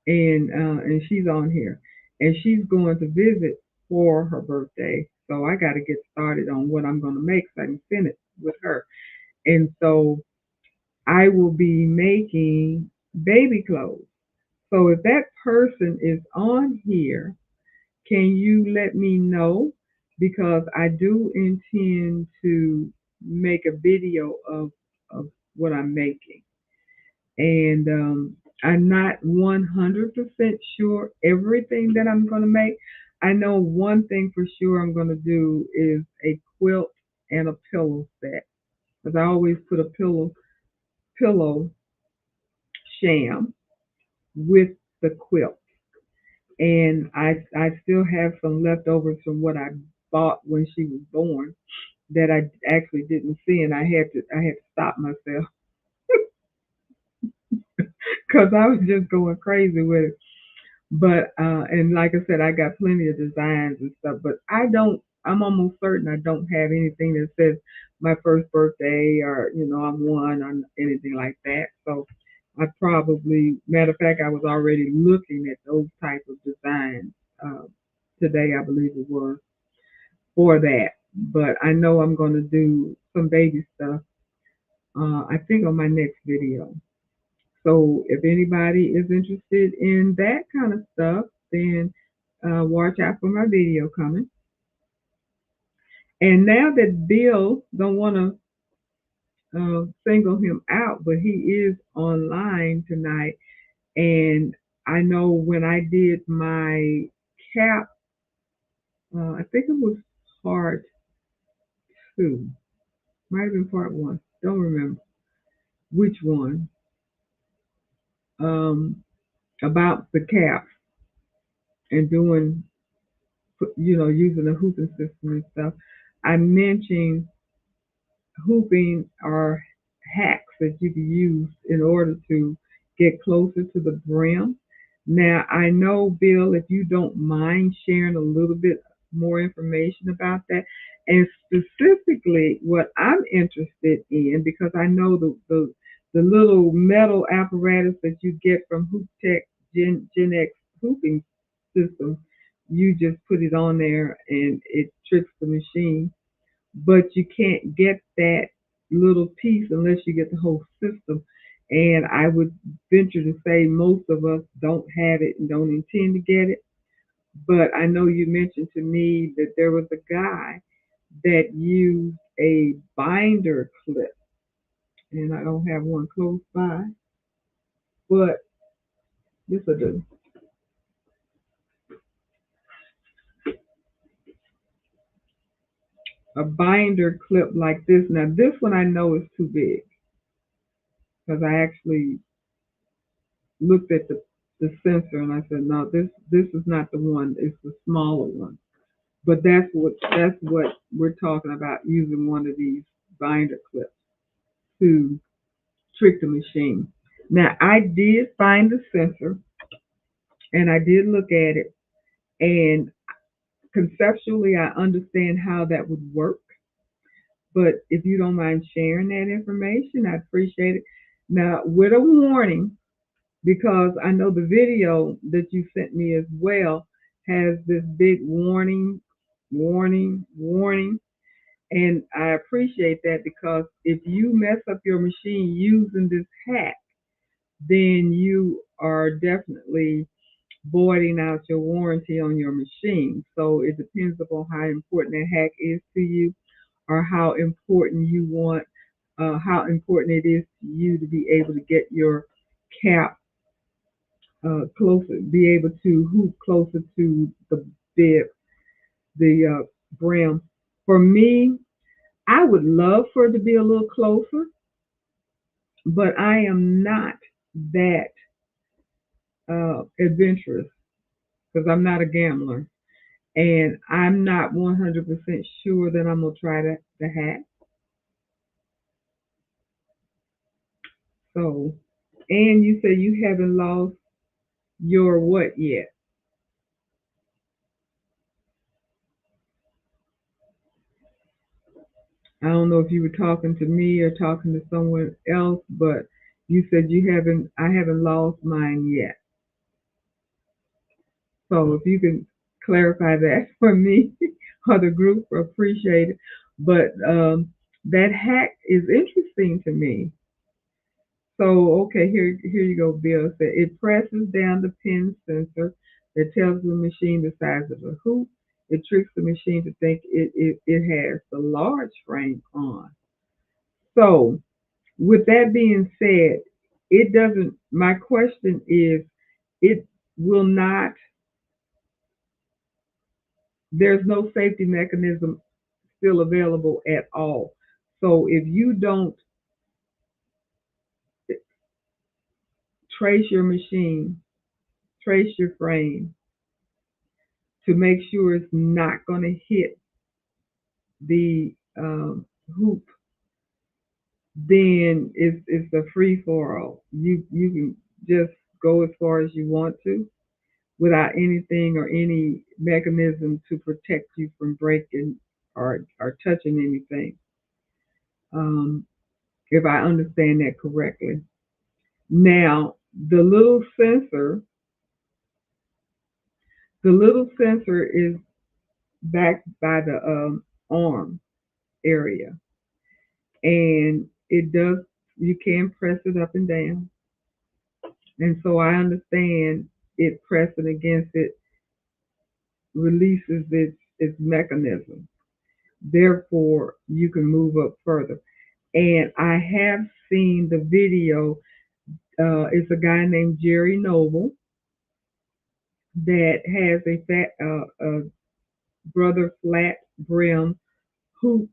and she's on here, and she's going to visit for her birthday. So I got to get started on what I'm going to make so I can send it with her. And so I will be making baby clothes. So if that person is on here, can you let me know? Because I do intend to make a video of what I'm making. And I'm not 100% sure everything that I'm going to make. I know one thing for sure I'm going to do is a quilt and a pillow set. Because I always put a pillow sham with the quilt. And I still have some leftovers from what I bought when she was born. that I actually didn't see, and I had to stop myself because I was just going crazy with it. But and like I said, I got plenty of designs and stuff, but I don't. I'm almost certain I don't have anything that says my first birthday or I'm one or anything like that. So I probably, matter of fact, I was already looking at those type of designs uh, today. I believe it was for that. But I know I'm going to do some baby stuff. I think on my next video. So if anybody is interested in that kind of stuff, then watch out for my video coming. And now that Bill don't want to single him out, but he is online tonight, and I know when I did my cap, I think it was part two, might have been part one, don't remember which one, um, about the cap and doing using the hooping system and stuff. I mentioned hooping or hacks that you can use in order to get closer to the brim. Now, I know, Bill, if you don't mind sharing a little bit more information about that, and specifically what I'm interested in, because I know the little metal apparatus that you get from Hoop Tech Gen X hooping system, you just put it on there and it tricks the machine, but you can't get that little piece unless you get the whole system. And I would venture to say most of us don't have it and don't intend to get it. But I know you mentioned to me that there was a guy that used a binder clip, and I don't have one close by, but this will do. A binder clip like this. Now, this one I know is too big because I actually looked at the sensor and I said, no, this is not the one. It's the smaller one. But that's what we're talking about, using one of these binder clips to trick the machine. Now I did find the sensor and I did look at it, and conceptually I understand how that would work. But if you don't mind sharing that information, I'd appreciate it. Now with a warning, because I know the video that you sent me as well has this big warning, warning, warning. And I appreciate that, because if you mess up your machine using this hack, then you are definitely voiding out your warranty on your machine. So it depends upon how important that hack is to you, or how important you want, how important it is to you to be able to get your cap closer, be able to hoop closer to the bib, the brim. For me, I would love for it to be a little closer, but I am not that adventurous because I'm not a gambler, and I'm not 100% sure that I'm gonna try the hack. So, and you say you haven't lost your what yet? I don't know if you were talking to me or talking to someone else, but you said you haven't. I haven't lost mine yet. So if you can clarify that for me or the group, appreciate it. But that hack is interesting to me. So okay, here you go. Bill said it presses down the pin sensor that tells the machine the size of the hoop. It tricks the machine to think it has the large frame on. So with that being said, it doesn't. My question is, it will not. There's no safety mechanism still available at all. So if you don't trace your machine, trace your frame to make sure it's not going to hit the hoop, then it's a free for all. You can just go as far as you want to without anything or any mechanism to protect you from breaking or touching anything. Um, if I understand that correctly. Now, the little sensor is backed by the arm area, and it does. You can press it up and down, and so I understand it pressing against it releases its mechanism. Therefore, you can move up further. And I have seen the video. It's a guy named Jerry Noble that has a brother flat brim hoop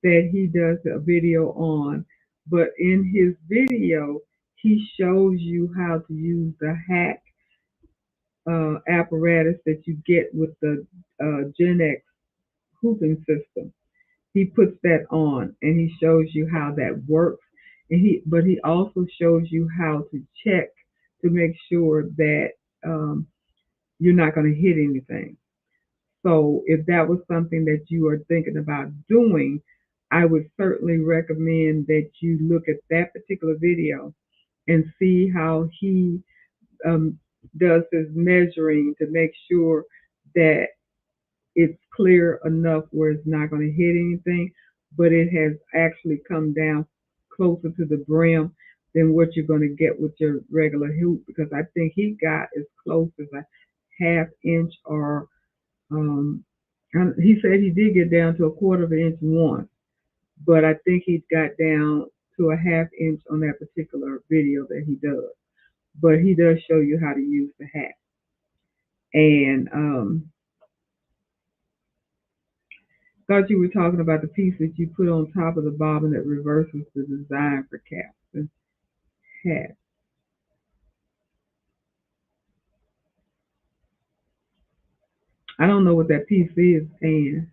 that he does a video on. But in his video, he shows you how to use the hack apparatus that you get with the Gen X hooping system. He puts that on and he shows you how that works. But he also shows you how to check to make sure that um, you're not going to hit anything. So if that was something that you are thinking about doing, I would certainly recommend that you look at that particular video and see how he um, does his measuring to make sure that it's clear enough where it's not going to hit anything, but it has actually come down closer to the brim than what you're going to get with your regular hoop because I think he got as close as a half inch or um, he said he did get down to a quarter of an inch once, but I think he got down to a half inch on that particular video that he does. But he does show you how to use the hat. And thought you were talking about the piece that you put on top of the bobbin that reverses the design for caps and hats. I don't know what that piece is, Ann.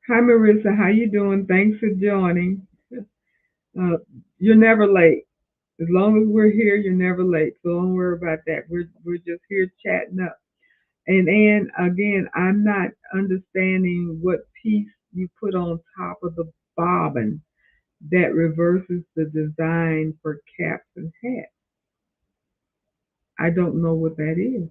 Hi, Marissa. How you doing? Thanks for joining. Uh, you're never late. As long as we're here, you're never late. So don't worry about that. We're just here chatting up. And again, I'm not understanding what piece you put on top of the bobbin that reverses the design for caps and hats. I don't know what that is.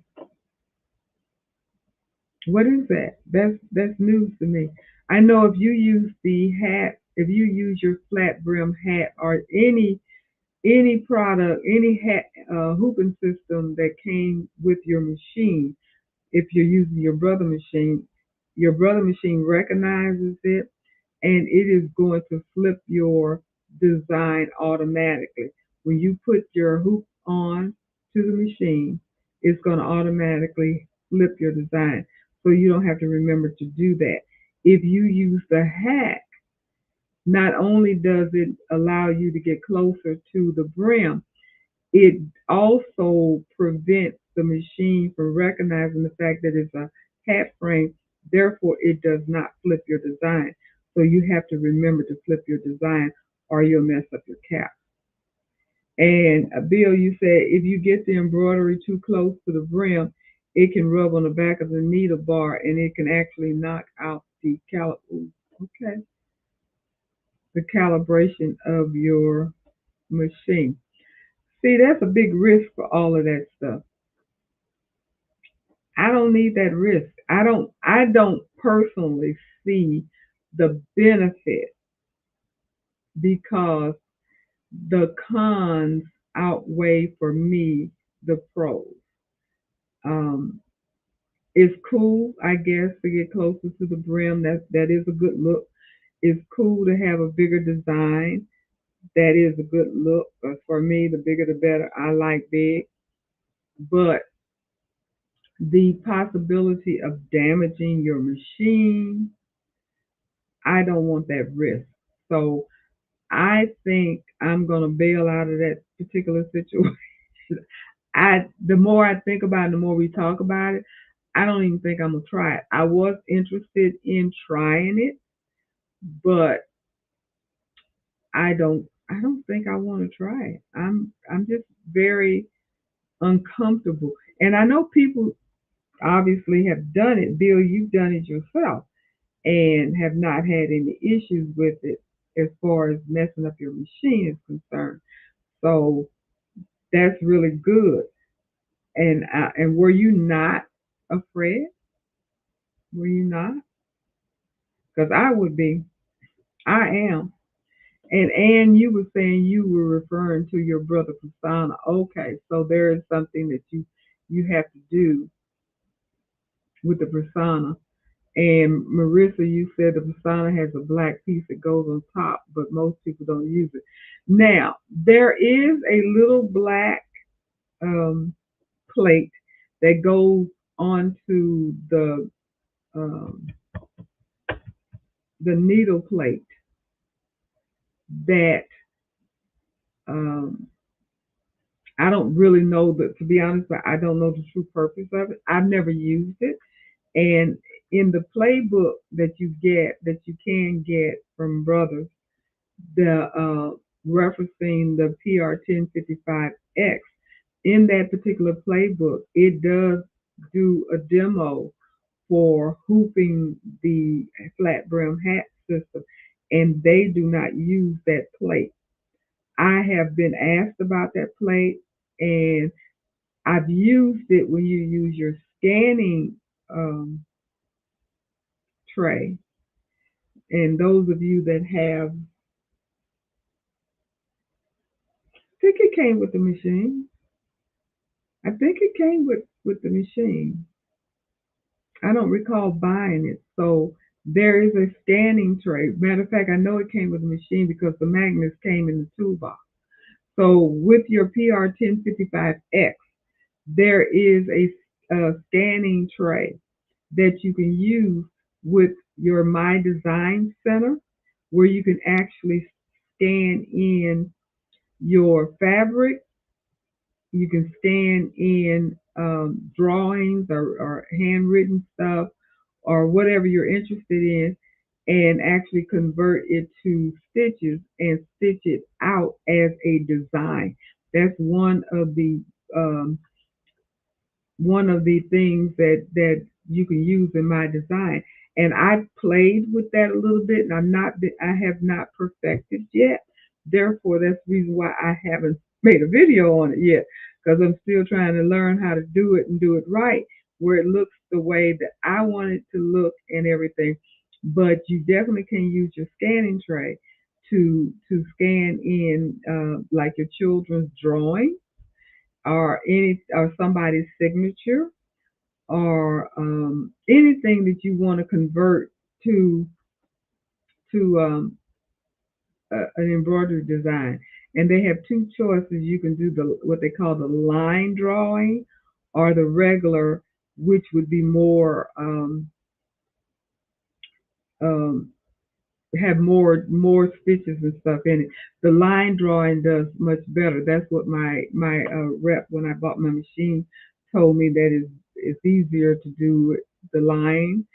What is that? That's news to me. I know if you use the hat, if you use your flat brim hat or any product, any hat hooping system that came with your machine, if you're using your brother machine recognizes it and it is going to flip your design automatically. When you put your hoop on to the machine, it's going to automatically flip your design. So you don't have to remember to do that. If you use the hack, not only does it allow you to get closer to the brim, it also prevents the machine from recognizing the fact that it's a hat frame. Therefore, it does not flip your design. So you have to remember to flip your design or you'll mess up your cap. And Bill, you said if you get the embroidery too close to the brim, it can rub on the back of the needle bar and it can actually knock out okay, the calibration of your machine. See, that's a big risk for all of that stuff. I don't need that risk. I don't personally see the benefit because the cons outweigh for me the pros. Um, it's cool, I guess, to get closer to the brim. That is a good look. It's cool to have a bigger design. That is a good look. For me, the bigger the better. I like big, but the possibility of damaging your machine, I don't want that risk. So I think I'm gonna bail out of that particular situation. I the more I think about it, the more we talk about it, I don't even think I'm gonna try it. I was interested in trying it, but I don't think I want to try it. I'm just very uncomfortable. And I know people obviously have done it. Bill, you've done it yourself and have not had any issues with it as far as messing up your machine is concerned. So that's really good. And were you not afraid? Were you not? Because I would be. I am. And you were saying you were referring to your brother Prasanna. Okay, so there is something that you have to do with the Prasanna. And Marissa, you said the Prasanna has a black piece that goes on top, but most people don't use it. Now there is a little black um, plate that goes onto um, the needle plate that um, I don't really know that, to be honest, but I don't know the true purpose of it. I've never used it. And in the playbook that you can get from Brothers, the referencing the PR1055X, in that particular playbook, it does do a demo for hooping the flat brim hat system, and they do not use that plate. I have been asked about that plate, and I've used it when you use your scanning um, tray. And those of you that have, I think it came with the machine. I think it came with the machine. I don't recall buying it. So there is a scanning tray. Matter of fact, I know it came with the machine because the magnets came in the toolbox. So with your PR1055X, there is a scanning tray that you can use with your My Design Center, where you can actually scan in your fabric. You can scan in drawings or handwritten stuff or whatever you're interested in and actually convert it to stitches and stitch it out as a design. That's um, one of the things that you can use in My Design. And I played with that a little bit, and I have not perfected yet. Therefore, that's the reason why I haven't made a video on it yet, because I'm still trying to learn how to do it and do it right, where it looks the way that I want it to look and everything. But you definitely can use your scanning tray to scan in like your children's drawing or somebody's signature or anything that you want to convert to an embroidery design. And they have two choices. You can do the what they call the line drawing, or the regular, which would be more um, have more stitches and stuff in it. The line drawing does much better. That's what my rep when I bought my machine told me, that is it's easier to do the line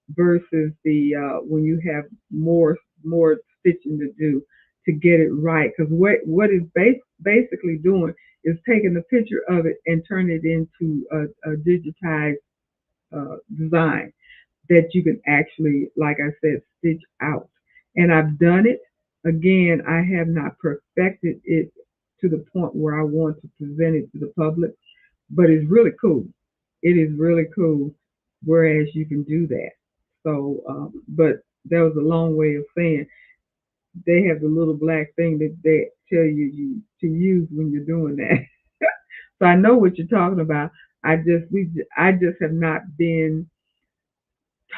versus the when you have more stitching to do to get it right. Because what it's basically doing is taking a picture of it and turn it into a digitized design that you can actually, like I said, stitch out. And I've done it. Again, I have not perfected it to the point where I want to present it to the public, but it's really cool. It is really cool, whereas you can do that. So, but that was a long way of saying they have the little black thing that they tell you to use when you're doing that. So I know what you're talking about. I just have not been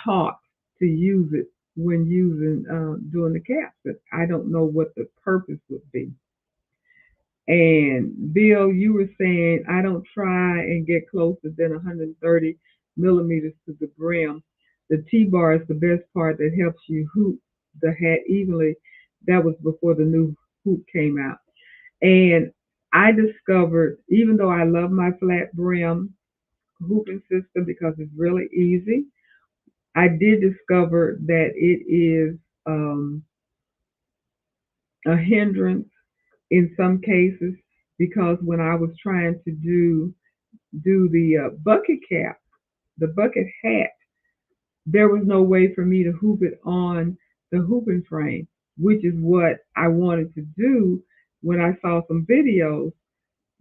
taught to use it when using doing the caps. But I don't know what the purpose would be. And Bill, you were saying I don't try and get closer than 130 millimeters to the brim. The T-bar is the best part that helps you hoop the hat evenly. That was before the new hoop came out. And I discovered, even though I love my flat brim, hooping system because it's really easy. I did discover that it is um, a hindrance in some cases because when I was trying to do the bucket cap, the bucket hat, there was no way for me to hoop it on the hooping frame, which is what I wanted to do when I saw some videos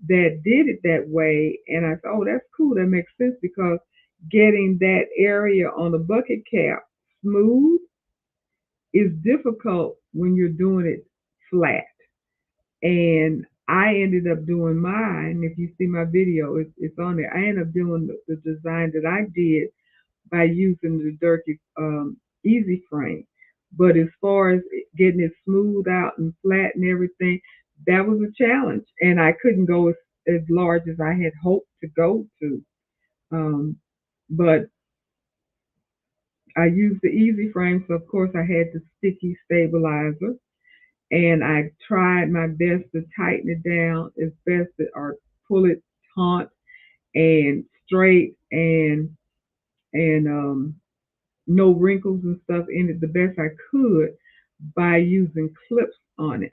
that did it that way. And I thought, oh, that's cool. That makes sense because getting that area on the bucket cap smooth is difficult when you're doing it flat. And I ended up doing mine. If you see my video, it's on there. I ended up doing the design that I did by using the Durkee Easy Frame. But as far as getting it smooth out and flat and everything, that was a challenge. And I couldn't go as large as I had hoped to go to. Um, but I used the Easy Frame, so of course I had the sticky stabilizer. And I tried my best to tighten it down as best as, or pull it taut and straight and no wrinkles and stuff in it the best I could by using clips on it.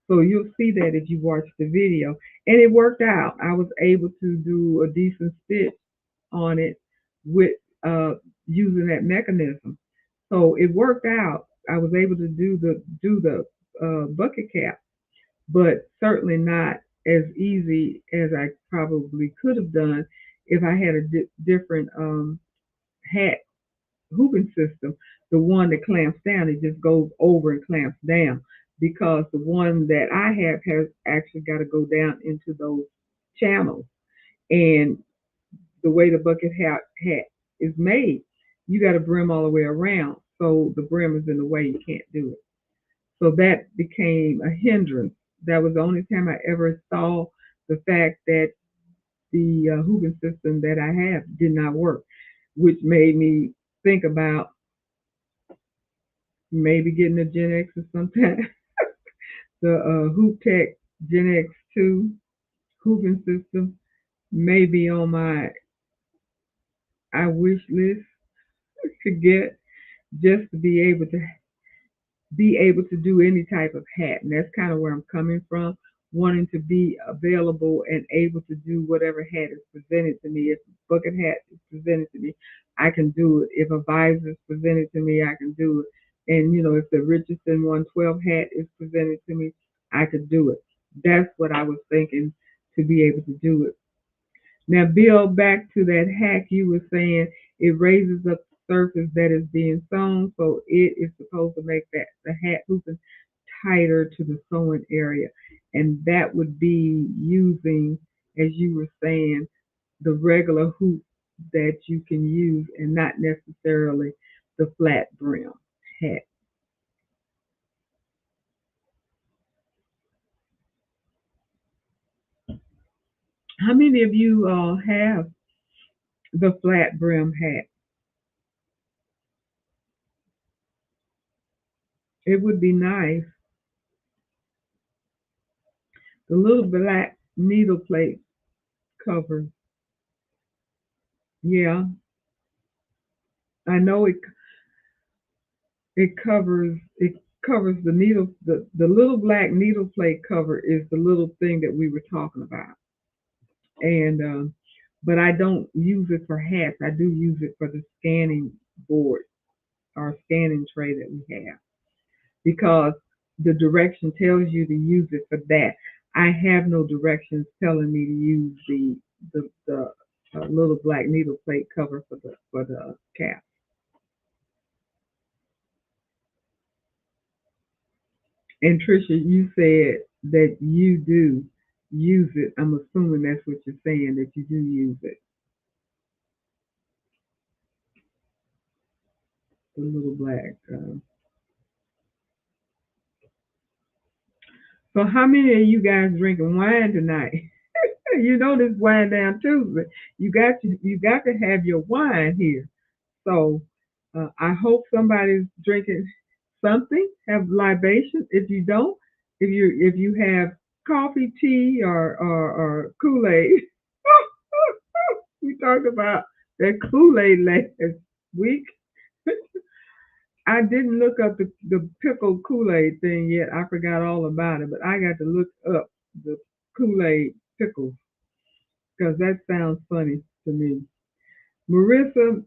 So you'll see that if you watch the video. And it worked out. I was able to do a decent stitch on it with uh, using that mechanism. So it worked out. I was able to do the bucket cap, but certainly not as easy as I probably could have done if I had a different hat hooping system, the one that clamps down, it just goes over and clamps down. Because the one that I have has actually got to go down into those channels. And the way the bucket hat is made, you got to brim all the way around. So the brim is in the way, you can't do it. So that became a hindrance. That was the only time I ever saw the fact that the hooping system that I have did not work, which made me think about maybe getting a Gen X or sometime. The Hoop Tech Gen X2 hooping system may be on my I wish list to get just to be able to do any type of hat. And that's kind of where I'm coming from, wanting to be available and able to do whatever hat is presented to me. If a bucket hat is presented to me, I can do it. If a visor is presented to me, I can do it. And, if the Richardson 112 hat is presented to me, I could do it. That's what I was thinking to be able to do it. Now, Bill, back to that hack you were saying, it raises up the surface that is being sewn, so it is supposed to make that the hat hooping tighter to the sewing area, and that would be using, as you were saying, the regular hoop that you can use, and not necessarily the flat brim hat. How many of you have the flat brim hat? It would be nice. The little black needle plate cover. Yeah, I know it covers the needle the little black needle plate cover is the little thing that we were talking about. And but I don't use it for hats. I do use it for the scanning board or scanning tray that we have because the direction tells you to use it for that. I have no directions telling me to use the little black needle plate cover for the cap. And Trisha, you said that you do use it. I'm assuming that's what you're saying, that you do use it, the little black. So, how many of you guys drinking wine tonight? You know this wine down Tuesday. You got to have your wine here. So, I hope somebody's drinking something. Have libation. If you don't, if you have coffee, tea, or Kool Aid, talked about that Kool-Aid last week. I didn't look up the pickled Kool-Aid thing yet. I forgot all about it, but I got to look up the Kool-Aid pickles because that sounds funny to me. Marissa,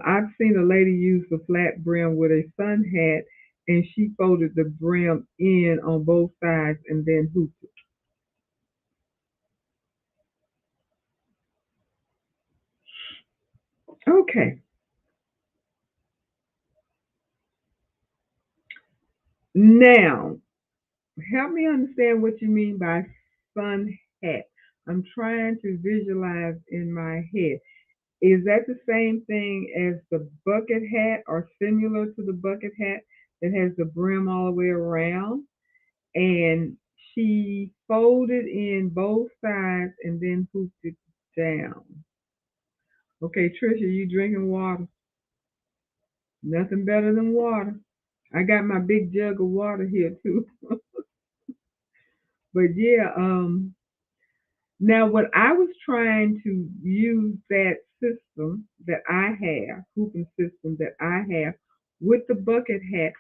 I've seen a lady use the flat brim with a sun hat, and she folded the brim in on both sides and then hooped it. Okay, now help me understand what you mean by sun hat. I'm trying to visualize in my head. Is that the same thing as the bucket hat or similar to the bucket hat that has the brim all the way around? And she folded in both sides and then hooped it down. Okay, Trisha, you drinking water? Nothing better than water. I got my big jug of water here too. But yeah, now what I was trying to use that system that I have, hooping system that I have with the bucket hat,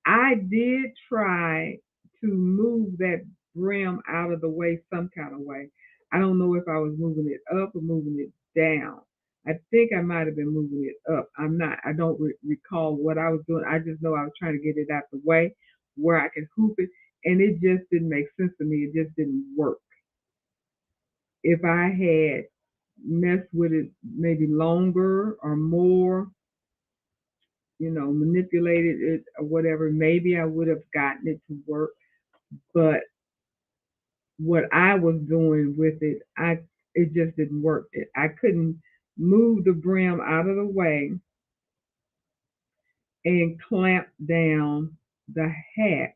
I did try to move that brim out of the way some kind of way. I don't know if I was moving it up or moving it down. I think I might have been moving it up. I'm not. I don't recall what I was doing. I just know I was trying to get it out the way where I could hoop it, and it just didn't make sense to me. It just didn't work. If I had messed with it maybe longer or more, manipulated it or whatever, maybe I would have gotten it to work. But what I was doing with it, it just didn't work. I couldn't move the brim out of the way and clamp down the hat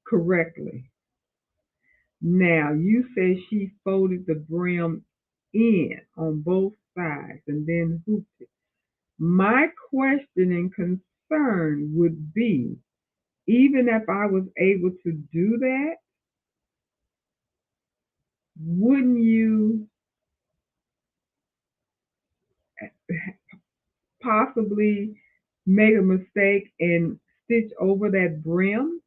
correctly. Now you say she folded the brim in on both sides and then hooped it. My question and concern would be, even if I was able to do that, wouldn't you possibly make a mistake and stitch over that brim?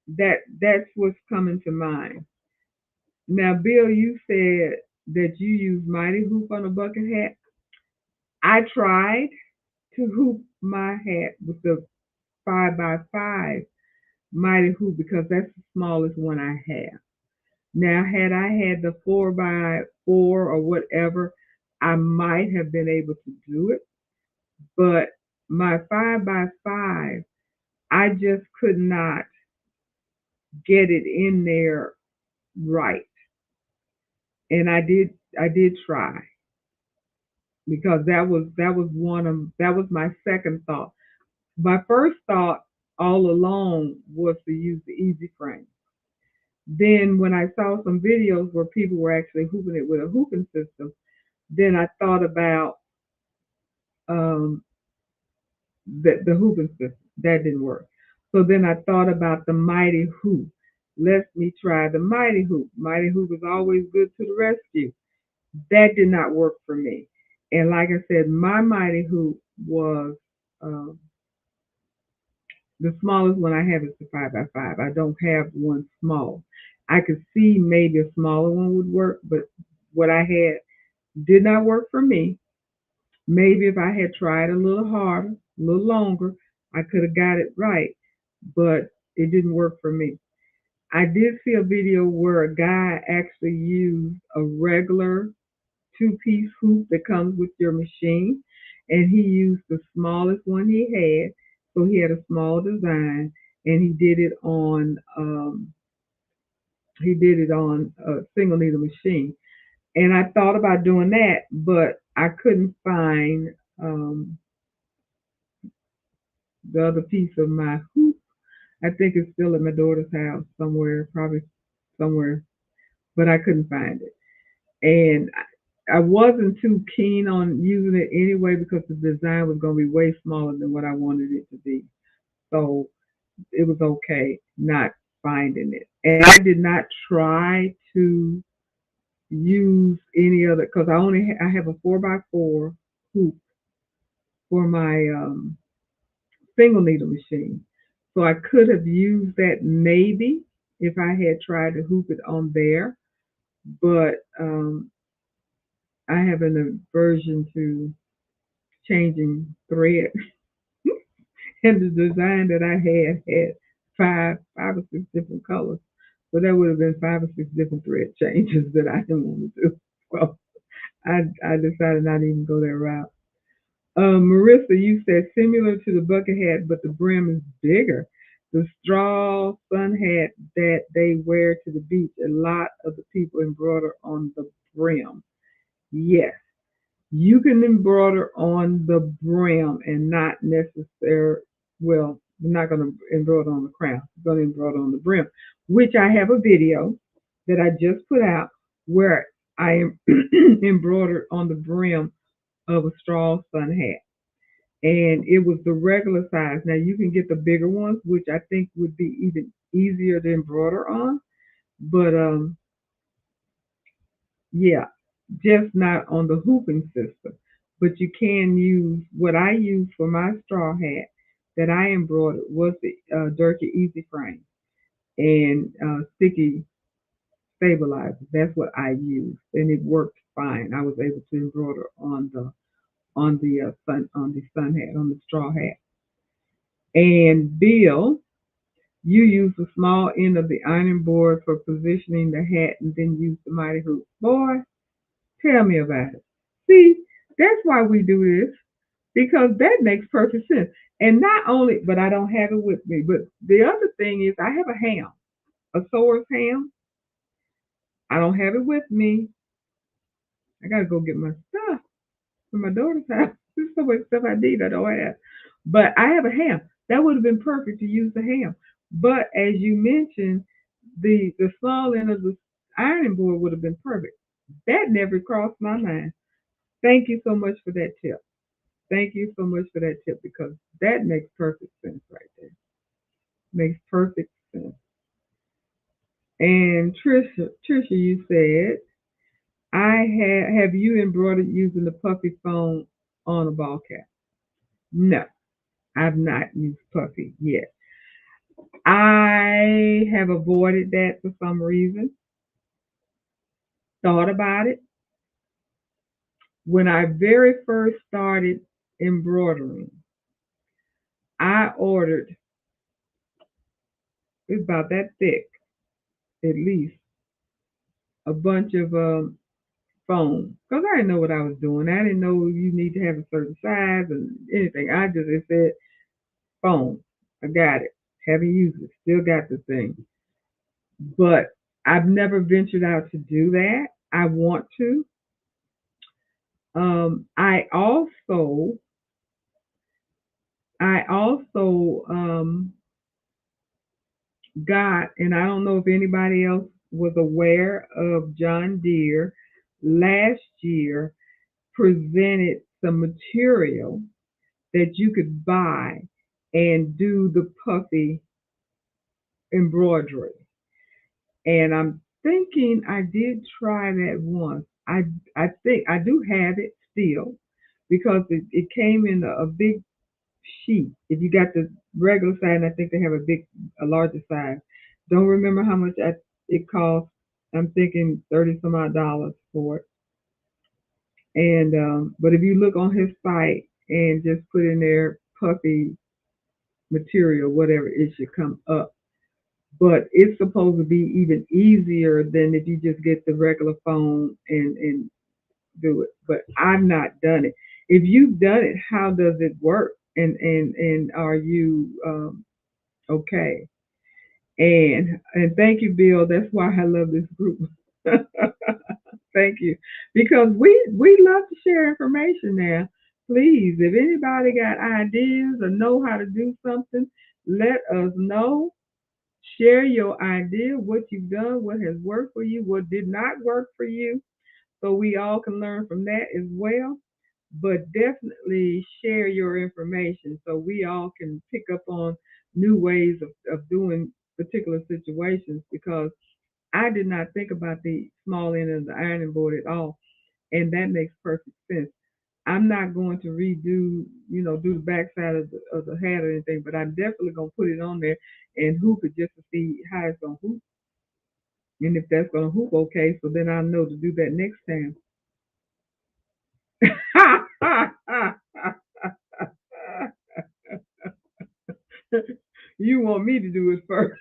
That's what's coming to mind. Now, Bill, you said that you use Mighty Hoop on a bucket hat. I tried to hoop my hat with the 5x5 Mighty Hoop because that's the smallest one I have. Now, had I had the 4x4 or whatever, I might have been able to do it. But my 5x5, I just could not get it in there right. And I did try because that was my second thought. My first thought all along was to use the easy frame. Then when I saw some videos where people were actually hooping it with a hooping system, then I thought about um, the hooping system. That didn't work. So then I thought about the Mighty Hoop. Let me try the Mighty Hoop. Mighty Hoop is always good to the rescue. That did not work for me. And like I said, my Mighty Hoop was um, the smallest one I have is the 5x5. I don't have one small. I could see maybe a smaller one would work, but what I had did not work for me. Maybe if I had tried a little harder, a little longer, I could have got it right, but it didn't work for me. I did see a video where a guy actually used a regular two-piece hoop that comes with your machine, and he used the smallest one he had. So he had a small design, and he did it on a single needle machine. And I thought about doing that, but I couldn't find um, the other piece of my hoop. I think it's still at my daughter's house somewhere, probably somewhere, but I couldn't find it. And I wasn't too keen on using it anyway because the design was going to be way smaller than what I wanted it to be. So it was okay not finding it. And I did not try to use any other because I have a 4x4 hoop for my single needle machine. So I could have used that maybe if I had tried to hoop it on there, but I have an aversion to changing thread, and the design that I had five or six different colors. So that would have been five or six different thread changes that I didn't want to do. So I decided not even go that route. Marissa, you said similar to the bucket hat, but the brim is bigger. The straw sun hat that they wear to the beach, a lot of the people embroider on the brim. Yes, you can embroider on the brim and not necessarily, well, you're not going to embroider on the crown. You're going to embroider on the brim, which I have a video that I just put out where I embroidered on the brim of a straw sun hat. And it was the regular size. Now you can get the bigger ones, which I think would be even easier to embroider on. But yeah, just not on the hooping system. But you can use what I used for my straw hat that I embroidered was the Durkee Easy Frame and sticky stabilizer. That's what I used, and it worked fine. I was able to embroider on the sun hat on the straw hat. And Bill, you use the small end of the ironing board for positioning the hat and then use the mighty hoop. Boy, tell me about it. See, that's why we do this because that makes perfect sense. And not only, but I don't have it with me, but the other thing is I have a ham, a Source ham. I don't have it with me. I got to go get my stuff from my daughter's house. There's so much stuff I need I don't have. But I have a ham. That would have been perfect to use the ham. But as you mentioned, the small end of the ironing board would have been perfect. That never crossed my mind. Thank you so much for that tip. Thank you so much for that tip because that makes perfect sense right there. Makes perfect sense. And Trisha, you said have you embroidered using the puffy foam on a ball cap? No, I've not used puffy yet. I have avoided that for some reason. Thought about it when I very first started embroidering. I ordered it's about that thick, at least a bunch of foam because I didn't know what I was doing. I didn't know you need to have a certain size and anything. I just it said foam. I got it. Haven't used it. Still got the thing, but I've never ventured out to do that. I want to. I also got, and I don't know if anybody else was aware of John Deere last year presented some material that you could buy and do the puffy embroidery. And I'm thinking I did try that once. I think I do have it still because it came in a big sheet. If you got the regular size, I think they have a larger size. Don't remember how much it cost. I'm thinking 30 some odd dollars for it. And but if you look on his site and just put in there puffy material, whatever, it should come up. But it's supposed to be even easier than if you just get the regular phone and do it. But I've not done it. If you've done it, how does it work? And are you okay? And thank you, Bill. That's why I love this group. Thank you. Because we love to share information now. Please, if anybody got ideas or know how to do something, let us know. Share your idea, what you've done, what has worked for you, what did not work for you, so we all can learn from that as well. But definitely share your information so we all can pick up on new ways of doing particular situations because I did not think about the small end of the ironing board at all, and that makes perfect sense. I'm not going to redo, do the backside of the hat or anything, but I'm definitely gonna put it on there and hoop it just to see how it's gonna hoop. And if that's gonna hoop okay, so then I know to do that next time. You want me to do it first?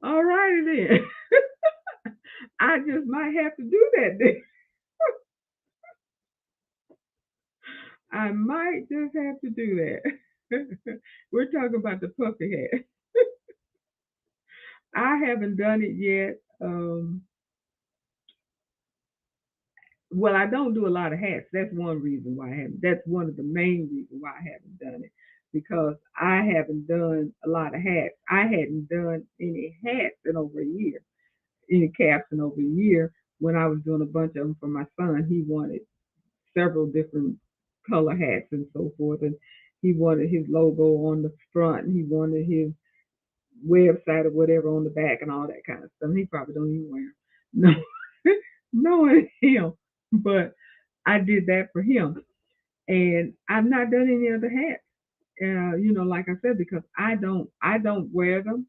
All righty then. I just might have to do that then. I might just have to do that. We're talking about the puppy hat. I haven't done it yet. Well, I don't do a lot of hats. That's one reason why I haven't. That's one of the main reasons why I haven't done it because I haven't done a lot of hats. I hadn't done any hats in over a year, any caps in over a year. When I was doing a bunch of them for my son, he wanted several different color hats and so forth, and he wanted his logo on the front, and he wanted his website or whatever on the back, and all that kind of stuff. He probably don't even wear 'em. No, knowing him, but I did that for him, and I've not done any other hats. Like I said, because I don't wear them,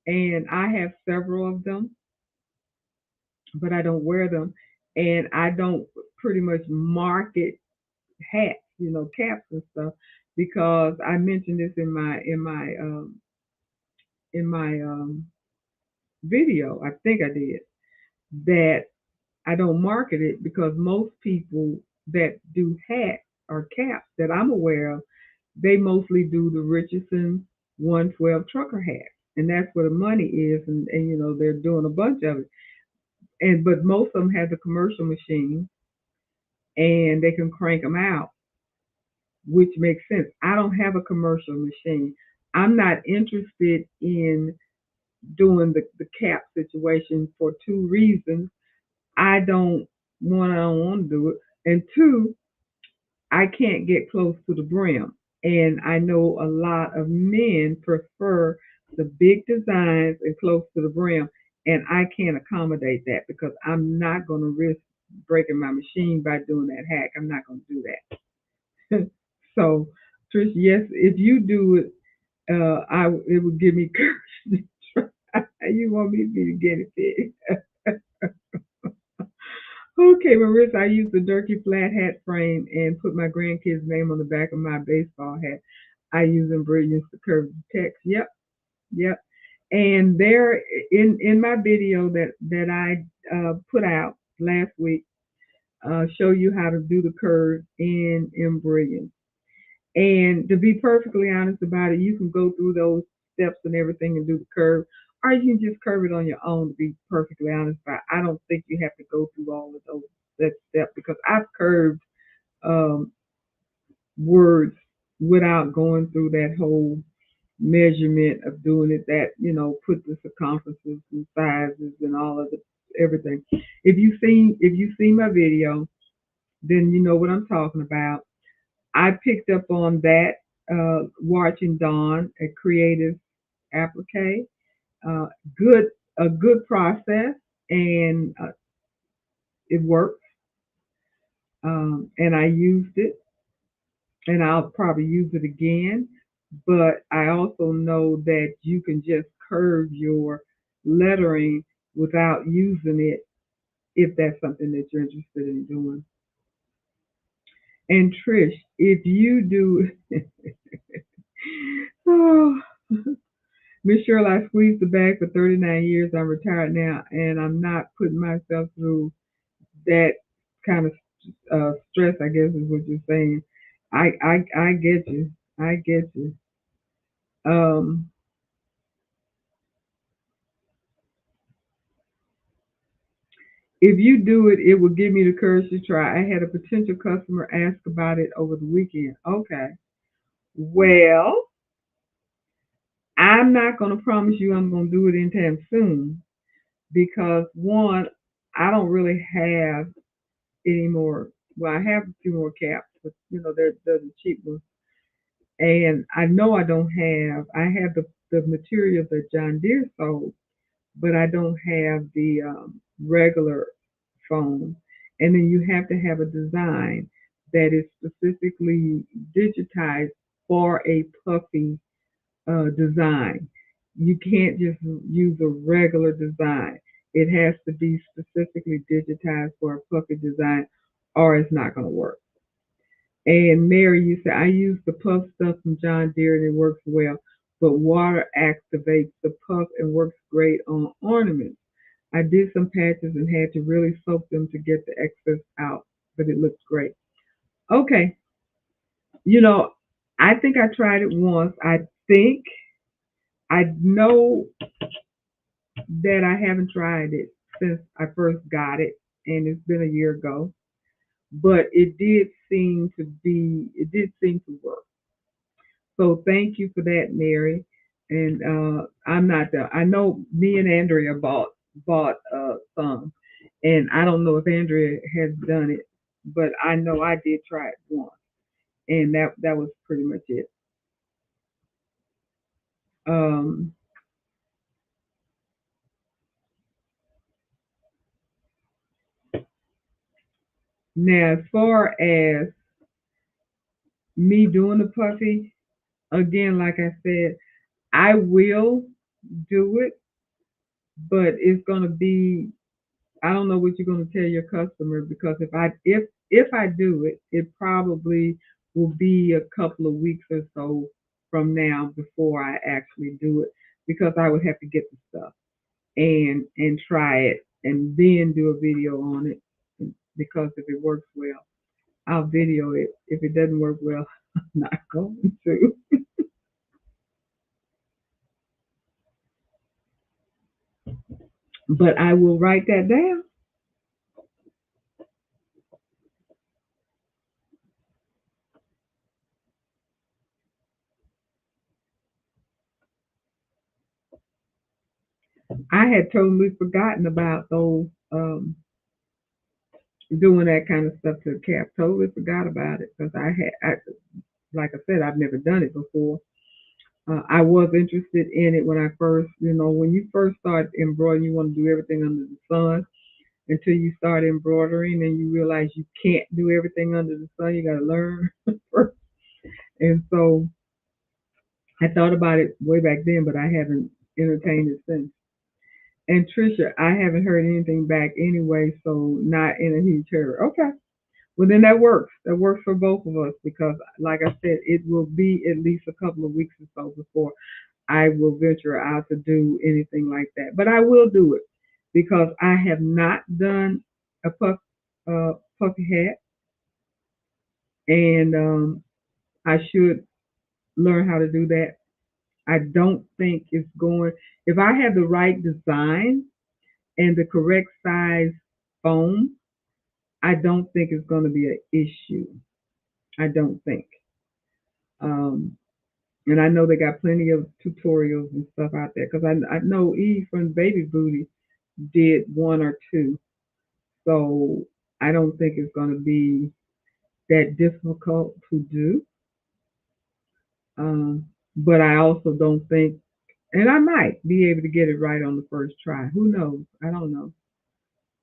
and I have several of them, but I don't wear them, and I don't pretty much market hats, caps and stuff, because I mentioned this in my video. I think I did that. I don't market it because most people that do hats or caps that I'm aware of, they mostly do the Richardson 112 trucker hats, and that's where the money is, and they're doing a bunch of it. And but most of them have the commercial machine, and they can crank them out, which makes sense. I don't have a commercial machine. I'm not interested in doing the cap situation for two reasons. I don't want to do it, and two, I can't get close to the brim. And I know a lot of men prefer the big designs and close to the brim, and I can't accommodate that because I'm not going to risk breaking my machine by doing that hack. I'm not going to do that. So, Trish, yes, if you do it, it would give me courage to try. You want me to be the guinea pig? Okay, Marissa, I use the Durkee flat hat frame and put my grandkid's name on the back of my baseball hat. I use Brilliance to curve the text. Yep, yep. And there in my video that I put out last week, show you how to do the curve in Brilliance. And to be perfectly honest about it, you can go through those steps and everything and do the curve, or you can just curve it on your own. To be perfectly honest, but I don't think you have to go through all of those that step because I've curved um, words without going through that whole measurement of doing it. That put the circumferences and sizes and all of the everything. If you seen my video, then you know what I'm talking about. I picked up on that watching Dawn at Creative Applique. Uh, good, a good process, and it worked. And I used it, and I'll probably use it again. But I also know that you can just curve your lettering without using it if that's something that you're interested in doing. And Trish, if you do, oh, Miss Shirley, I squeezed the bag for 39 years. I'm retired now, and I'm not putting myself through that kind of stress. I guess is what you're saying. I get you. I get you. Um, if you do it, it will give me the courage to try. I had a potential customer ask about it over the weekend. Okay. Well, I'm not going to promise you I'm going to do it anytime soon because one, I don't really have any more. Well, I have a few more caps, but they're the cheap ones. And I know I have the material that John Deere sold, but I don't have the regular foam. And then you have to have a design that is specifically digitized for a puffy design. You can't just use a regular design. It has to be specifically digitized for a puppy design, or it's not going to work. And Mary, you said I use the puff stuff from John Deere and it works well, but water activates the puff and works great on ornaments. I did some patches and had to really soak them to get the excess out, but it looks great. Okay, you know, I think I tried it once. Think I know that I haven't tried it since I first got it, and it's been a year ago. But it did seem to work. So thank you for that, Mary. And I know me and Andrea bought some, and I don't know if Andrea has done it, but I know I did try it once, and that was pretty much it. Um, Now, as far as me doing the puffy, again, like I said, I will do it, but it's gonna be I don't know what you're gonna tell your customer because if I do it, it probably will be a couple of weeks or so from now before I actually do it because I would have to get the stuff and try it and then do a video on it because if it works well, I'll video it. If it doesn't work well, I'm not going to. But I will write that down. I had totally forgotten about those doing that kind of stuff to the cap. Totally forgot about it because like I said, I've never done it before. I was interested in it when I first, when you first start embroidering, you want to do everything under the sun until you start embroidering and you realize you can't do everything under the sun. You got to learn first. And so I thought about it way back then, but I haven't entertained it since. And Trisha, I haven't heard anything back anyway, so not in a huge hurry. Okay. Well, then that works. That works for both of us because, like I said, it will be at least a couple of weeks or so before I will venture out to do anything like that. But I will do it because I have not done a puffy hat, and I should learn how to do that. I don't think it's going. If I have the right design and the correct size foam, I don't think it's going to be an issue. I don't think. Um, And I know they got plenty of tutorials and stuff out there because I know Eve from Baby Booty did one or two. So I don't think it's going to be that difficult to do. But I also don't think, and I might be able to get it right on the first try. Who knows? I don't know.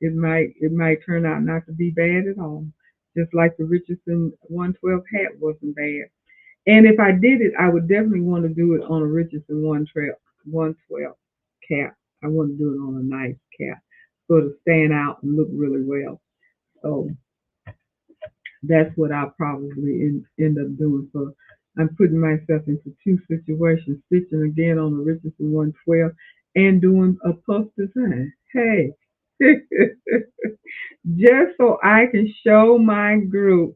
It might turn out not to be bad at all. Just like the Richardson 112 hat wasn't bad. And if I did it, I would definitely want to do it on a Richardson 112 cap. I want to do it on a nice cap so it'll stand out and look really well. So that's what I'll probably end up doing. So I'm putting myself into two situations, stitching again on the Richardson 112 and doing a puff design. Hey, just so I can show my group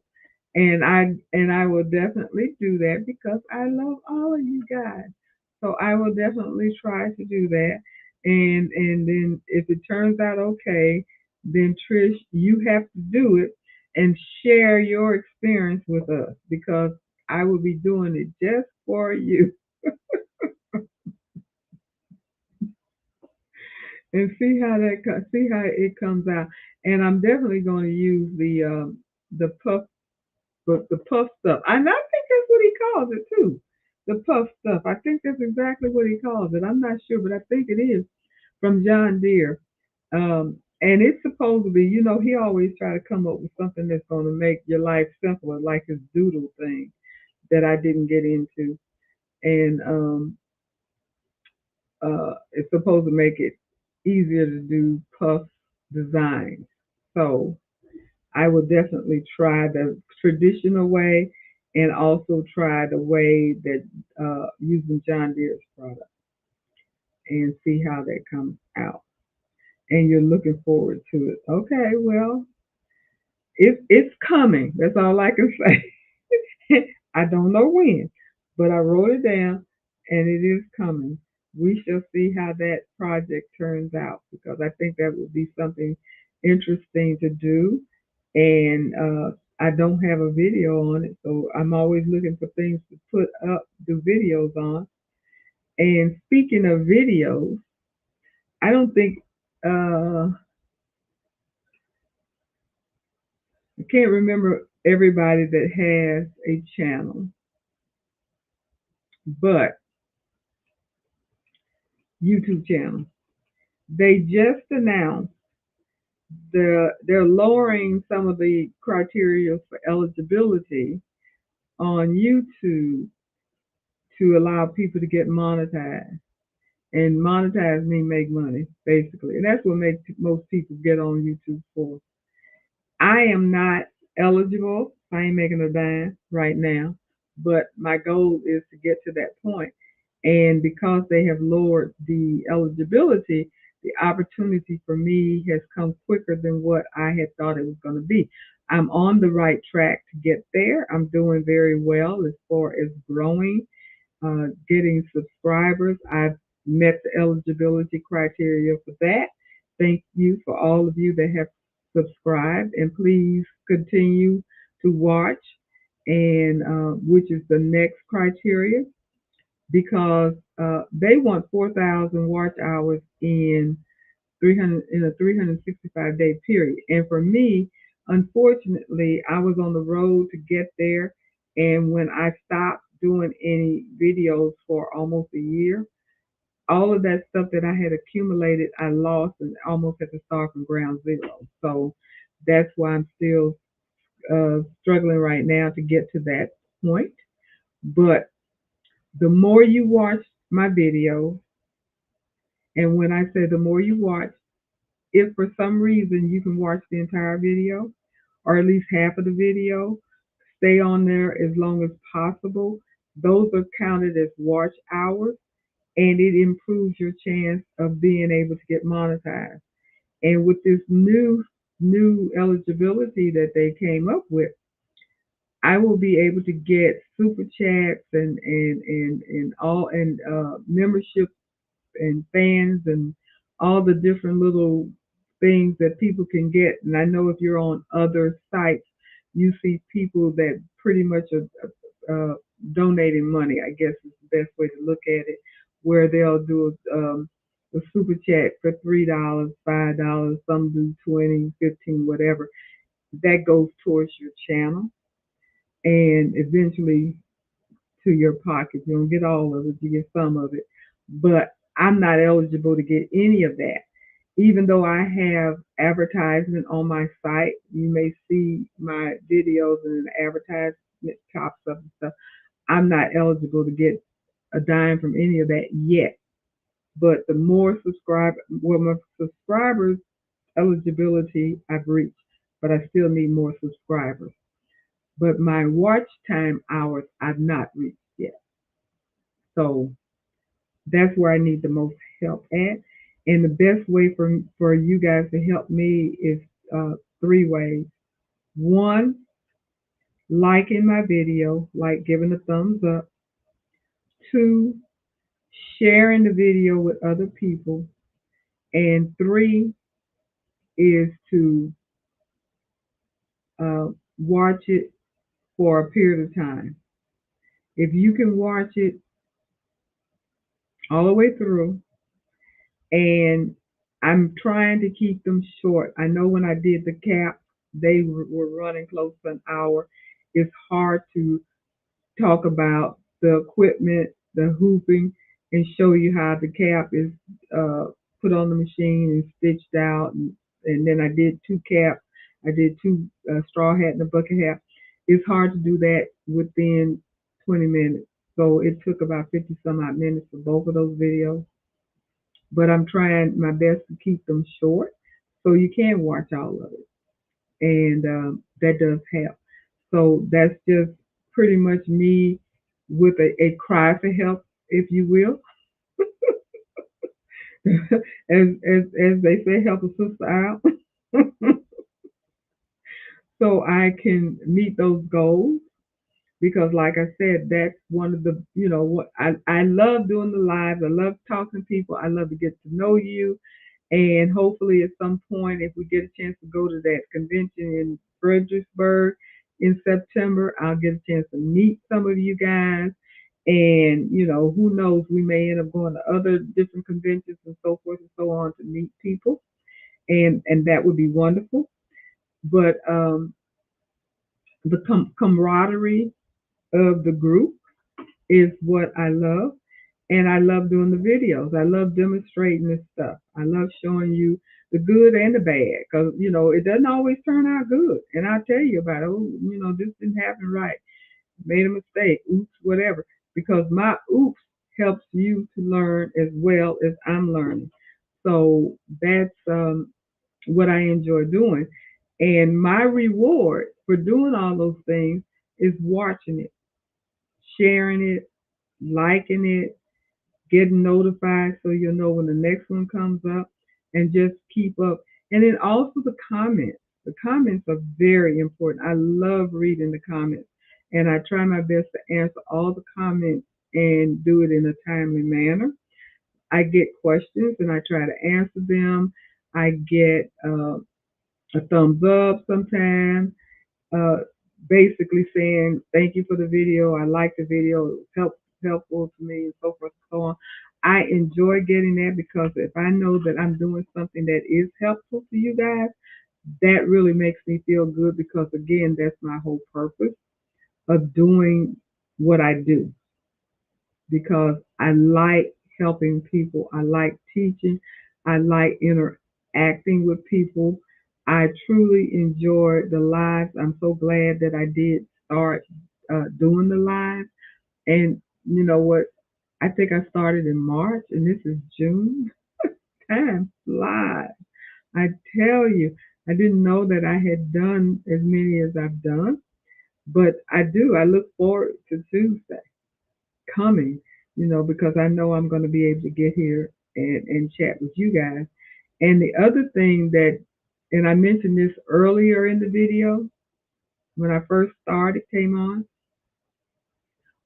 and I will definitely do that because I love all of you guys. So I will definitely try to do that. And then if it turns out okay, then Trish, you have to do it and share your experience with us because I will be doing it just for you and see how it comes out. And I'm definitely going to use the puff stuff. I'm not that's what he calls it too. The puff stuff. I think that's exactly what he calls it. I'm not sure, but I think it is from John Deere. And it's supposed to be, he always try to come up with something that's going to make your life simpler, like his doodle thing that I didn't get into. And it's supposed to make it easier to do puff designs. So I would definitely try the traditional way and also try the way that using John Deere's product and see how that comes out. And you're looking forward to it. Okay, well, it's coming. That's all I can say. I don't know when, but I wrote it down and it is coming. We shall see how that project turns out because I think that would be something interesting to do. And I don't have a video on it, so I'm always looking for things to put up, do videos on. And speaking of videos, I don't think I can't remember everybody that has a channel, but YouTube channel. They just announced they're lowering some of the criteria for eligibility on YouTube to allow people to get monetized. And monetize means make money, basically. And that's what makes most people get on YouTube for. I am not eligible. I ain't making a dime right now, but my goal is to get to that point. And because they have lowered the eligibility, the opportunity for me has come quicker than what I had thought it was going to be. I'm on the right track to get there. I'm doing very well as far as growing, getting subscribers. I've met the eligibility criteria for that. Thank you for all of you that have subscribed, and please continue to watch, and which is the next criteria because they want 4,000 watch hours in 300 in a 365-day period. And for me, unfortunately, I was on the road to get there, and when I stopped doing any videos for almost a year, all of that stuff that I had accumulated, I lost and almost had to start from ground zero. So that's why I'm still struggling right now to get to that point. But the more you watch my videos, and when I say the more you watch, if for some reason you can watch the entire video or at least half of the video, stay on there as long as possible. Those are counted as watch hours and it improves your chance of being able to get monetized. And with this new eligibility that they came up with, I will be able to get super chats and all and membership and fans and all the different little things that people can get. And I know if you're on other sites, you see people that pretty much are donating money, I guess is the best way to look at it, where they'll do a super chat for $3, $5, some do 20, 15, whatever. That goes towards your channel and eventually to your pocket. You don't get all of it, you get some of it. But I'm not eligible to get any of that. Even though I have advertisement on my site, you may see my videos and an advertisement pops up and stuff. I'm not eligible to get a dime from any of that yet. But the more my subscribers eligibility I've reached, but I still need more subscribers. But my watch time hours I've not reached yet. So that's where I need the most help at. And the best way for you guys to help me is three ways. One, liking my video, like giving a thumbs up. Two, sharing the video with other people. And three is to watch it for a period of time. If you can watch it all the way through, and I'm trying to keep them short. I know when I did the cap, they were running close to an hour. It's hard to talk about the equipment, the hooping, and show you how the cap is uh, put on the machine and stitched out. And then I did two caps. I did two straw hat and a bucket hat. It's hard to do that within 20 minutes. So it took about 50 some odd minutes for both of those videos. But I'm trying my best to keep them short so you can watch all of it. And that does help. So that's just pretty much me with a cry for help, if you will. As they say, help a sister out. So I can meet those goals because like I said, that's one of the what I love doing the lives. I love talking to people. I love to get to know you. And hopefully at some point if we get a chance to go to that convention in Fredericksburg in September, I'll get a chance to meet some of you guys. And who knows, we may end up going to other different conventions and so forth and so on to meet people. And that would be wonderful. But the camaraderie of the group is what I love. And I love doing the videos. I love demonstrating this stuff. I love showing you the good and the bad because, it doesn't always turn out good. And I'll tell you about it. Oh, this didn't happen right. Made a mistake. Oops, whatever. Because my oops helps you to learn as well as I'm learning. So that's what I enjoy doing. And my reward for doing all those things is watching it, sharing it, liking it, getting notified so you'll know when the next one comes up and just keep up. And then also the comments. The comments are very important. I love reading the comments and I try my best to answer all the comments and do it in a timely manner. I get questions and I try to answer them. I get a thumbs up sometimes, uh, basically saying thank you for the video. I like the video. It was helpful to me, and so forth and so on. I enjoy getting that because if I know that I'm doing something that is helpful to you guys, that really makes me feel good because again, that's my whole purpose of doing what I do because I like helping people. I like teaching. I like interacting with people. I truly enjoy the lives. I'm so glad that I did start doing the lives. And you know what? I think I started in March and this is June. Time flies. I tell you, I didn't know that I had done as many as I've done, but I do. I look forward to Tuesday coming, because I know I'm going to be able to get here and chat with you guys. And the other thing that, and I mentioned this earlier in the video when I first started, came on,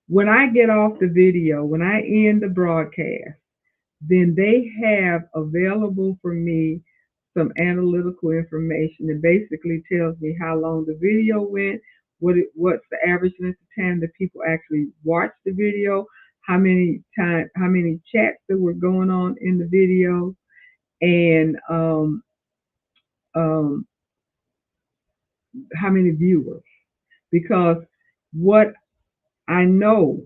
when I get off the video, when I end the broadcast, then they have available for me some analytical information that basically tells me how long the video went, what's the average length of time that people actually watch the video, how many chats that were going on in the video, and um, how many viewers. Because what I know,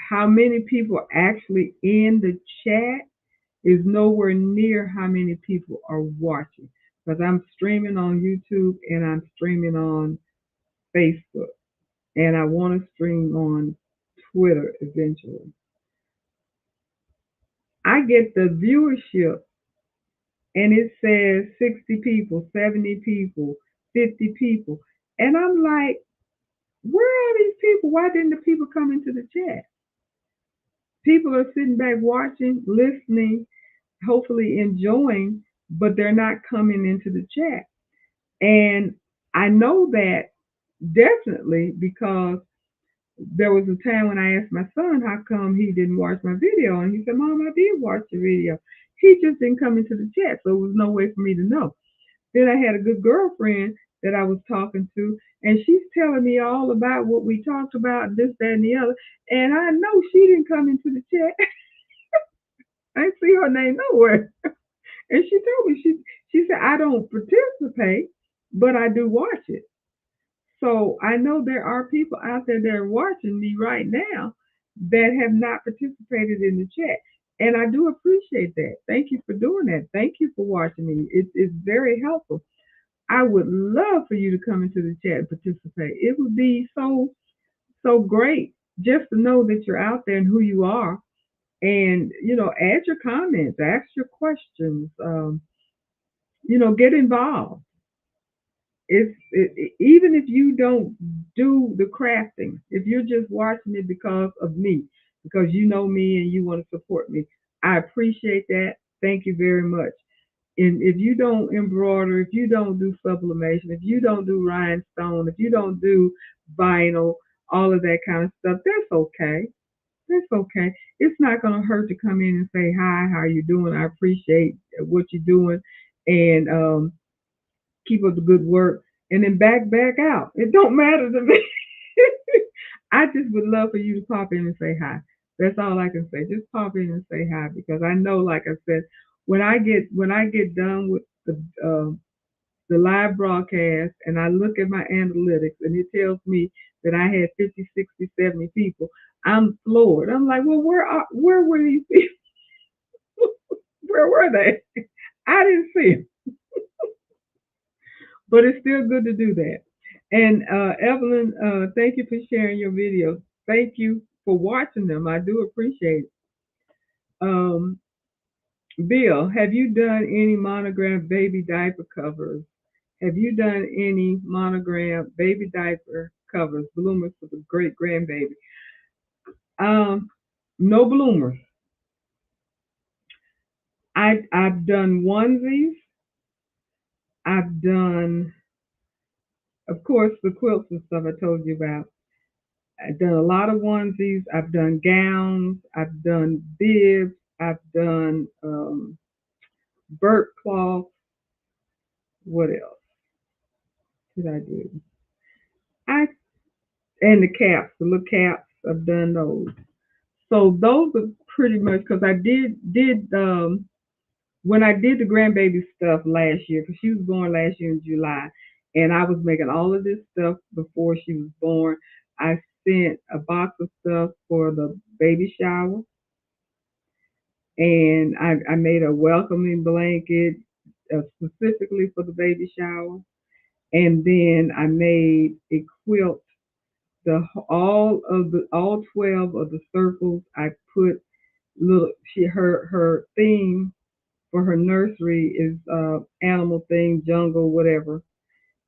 how many people actually in the chat is nowhere near how many people are watching. Because I'm streaming on YouTube and I'm streaming on Facebook and I want to stream on Twitter eventually. I get the viewership and it says 60 people, 70 people, 50 people. And I'm like, where are these people? Why didn't the people come into the chat? People are sitting back watching, listening, hopefully enjoying, but they're not coming into the chat. And I know that definitely because there was a time when I asked my son how come he didn't watch my video, and he said, "Mom, I did watch the video. He just didn't come into the chat, so there was no way for me to know." Then I had a good girlfriend that I was talking to, and she's telling me all about what we talked about, this, that, and the other, and I know she didn't come into the chat. I didn't see her name nowhere, and she told me she said I don't participate, but I do watch it. So I know there are people out there that are watching me right now that have not participated in the chat. And I do appreciate that. Thank you for doing that. Thank you for watching me. It's very helpful. I would love for you to come into the chat and participate. It would be so great just to know that you're out there and who you are. And add your comments, ask your questions. Get involved. Even if you don't do the crafting, if you're just watching it because of me, because you know me and you want to support me, I appreciate that. Thank you very much. And if you don't embroider, if you don't do sublimation, if you don't do rhinestone, if you don't do vinyl, all of that kind of stuff, that's okay. That's okay. It's not going to hurt to come in and say hi. How you doing? I appreciate what you're doing, and keep up the good work, and then back out. It don't matter to me. I just would love for you to pop in and say hi. That's all I can say. Just pop in and say hi because I know, like I said, when I get done with the live broadcast and I look at my analytics and it tells me that I had 50, 60, 70 people, I'm floored. I'm like, well, where were these people? Where were they? I didn't see them, but it's still good to do that. And Evelyn, thank you for sharing your videos. Thank you for watching them. I do appreciate it. Um, Bill, have you done any monogram baby diaper covers? Have you done any monogram baby diaper covers, bloomers for the great grandbaby? Um, no bloomers. I've done onesies. I've done, of course, the quilts and stuff I told you about. I've done a lot of onesies. I've done gowns. I've done bibs. I've done burp cloth. What else did I do? I and the caps, the little caps. I've done those. So those are pretty much because I did when I did the grandbaby stuff last year because she was born last year in July, and I was making all of this stuff before she was born. I sent a box of stuff for the baby shower, and I made a welcoming blanket specifically for the baby shower, and then I made a quilt. All 12 of the circles I put little. Her theme for her nursery is animal thing, jungle, whatever.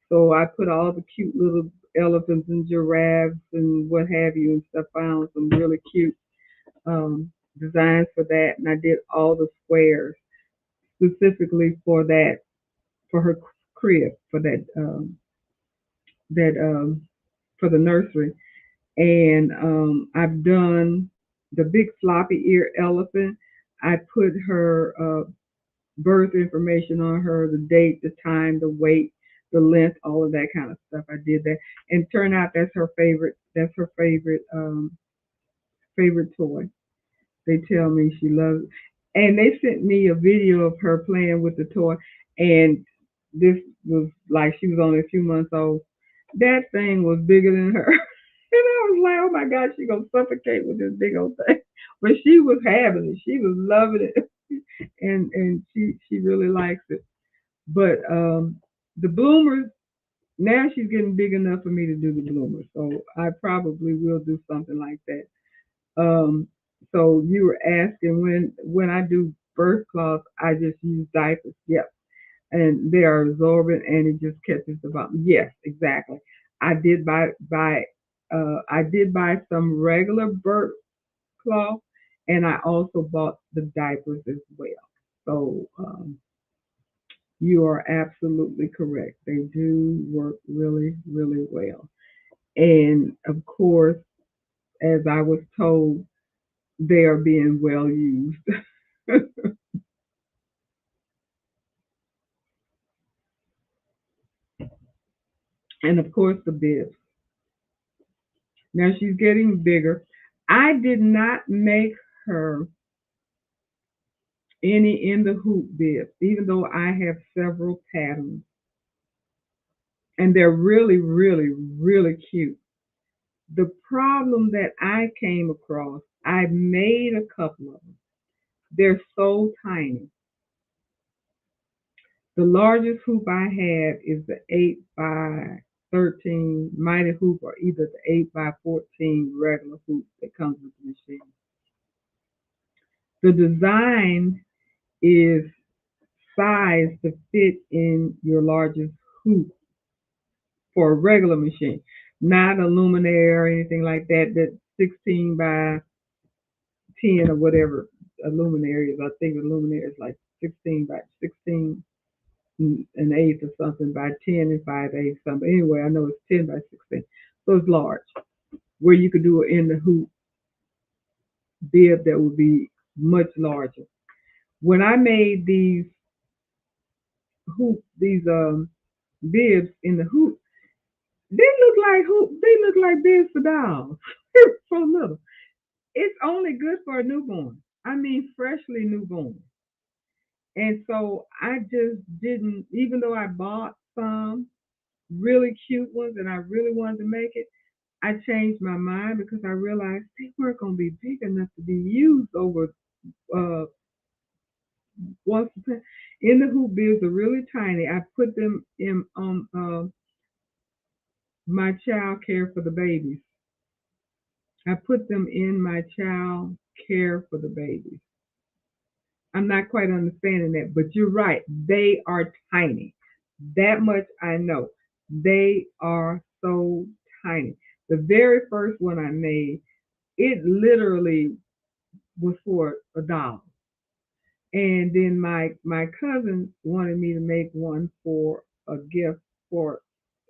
So I put all the cute little elephants and giraffes and what have you and stuff. Found some really cute designs for that, and I did all the squares specifically for that for her crib that for the nursery. And I've done the big floppy ear elephant. I put her birth information on her, the date, the time, the weight, the length, all of that kind of stuff. I did that, and turned out that's her favorite. That's her favorite toy. They tell me she loves it. And they sent me a video of her playing with the toy, and this was like she was only a few months old. That thing was bigger than her. And I was like, oh my God, she gonna suffocate with this big old thing. But she was having it. She was loving it. And she really likes it. But the bloomers, now she's getting big enough for me to do the bloomers. So I probably will do something like that. Um, so you were asking when I do birth cloths, I just use diapers. Yep, and they are absorbent, and it just catches the bottom. Yes, exactly. I did buy some regular birth cloth, and I also bought the diapers as well. So you are absolutely correct. They do work really, really well. And of course, as I was told, they are being well used. And of course, the bibs. Now she's getting bigger. I did not make her any in the hoop bibs, even though I have several patterns. and they're really, really, really cute. The problem that I came across, I made a couple of them. They're so tiny. The largest hoop I have is the 8 by 13 mighty hoop, or either the 8 by 14 regular hoop that comes with the machine. The design is sized to fit in your largest hoop for a regular machine, not a luminaire or anything like that. That 16 by 10 or whatever a luminaire is. I think a luminaire is like 16 by 16 an eighth or something by 10 and 5/8 something. Anyway, I know it's 10 by 16. So it's large, where you could do it in the hoop bib that would be much larger. When I made these bibs in the hoop, they look like bibs for dolls. So little. It's only good for a newborn. I mean, freshly newborn. And so I just didn't, even though I bought some really cute ones and I really wanted to make it, I changed my mind because I realized they weren't going to be big enough to be used over uh, once in the hoop bibs are really tiny. I put them in my child care for the babies. I put them in my child care for the babies. I'm not quite understanding that, but you're right. They are tiny. That much I know. They are so tiny. The very first one I made, it literally was for a doll. And then my cousin wanted me to make one for a gift for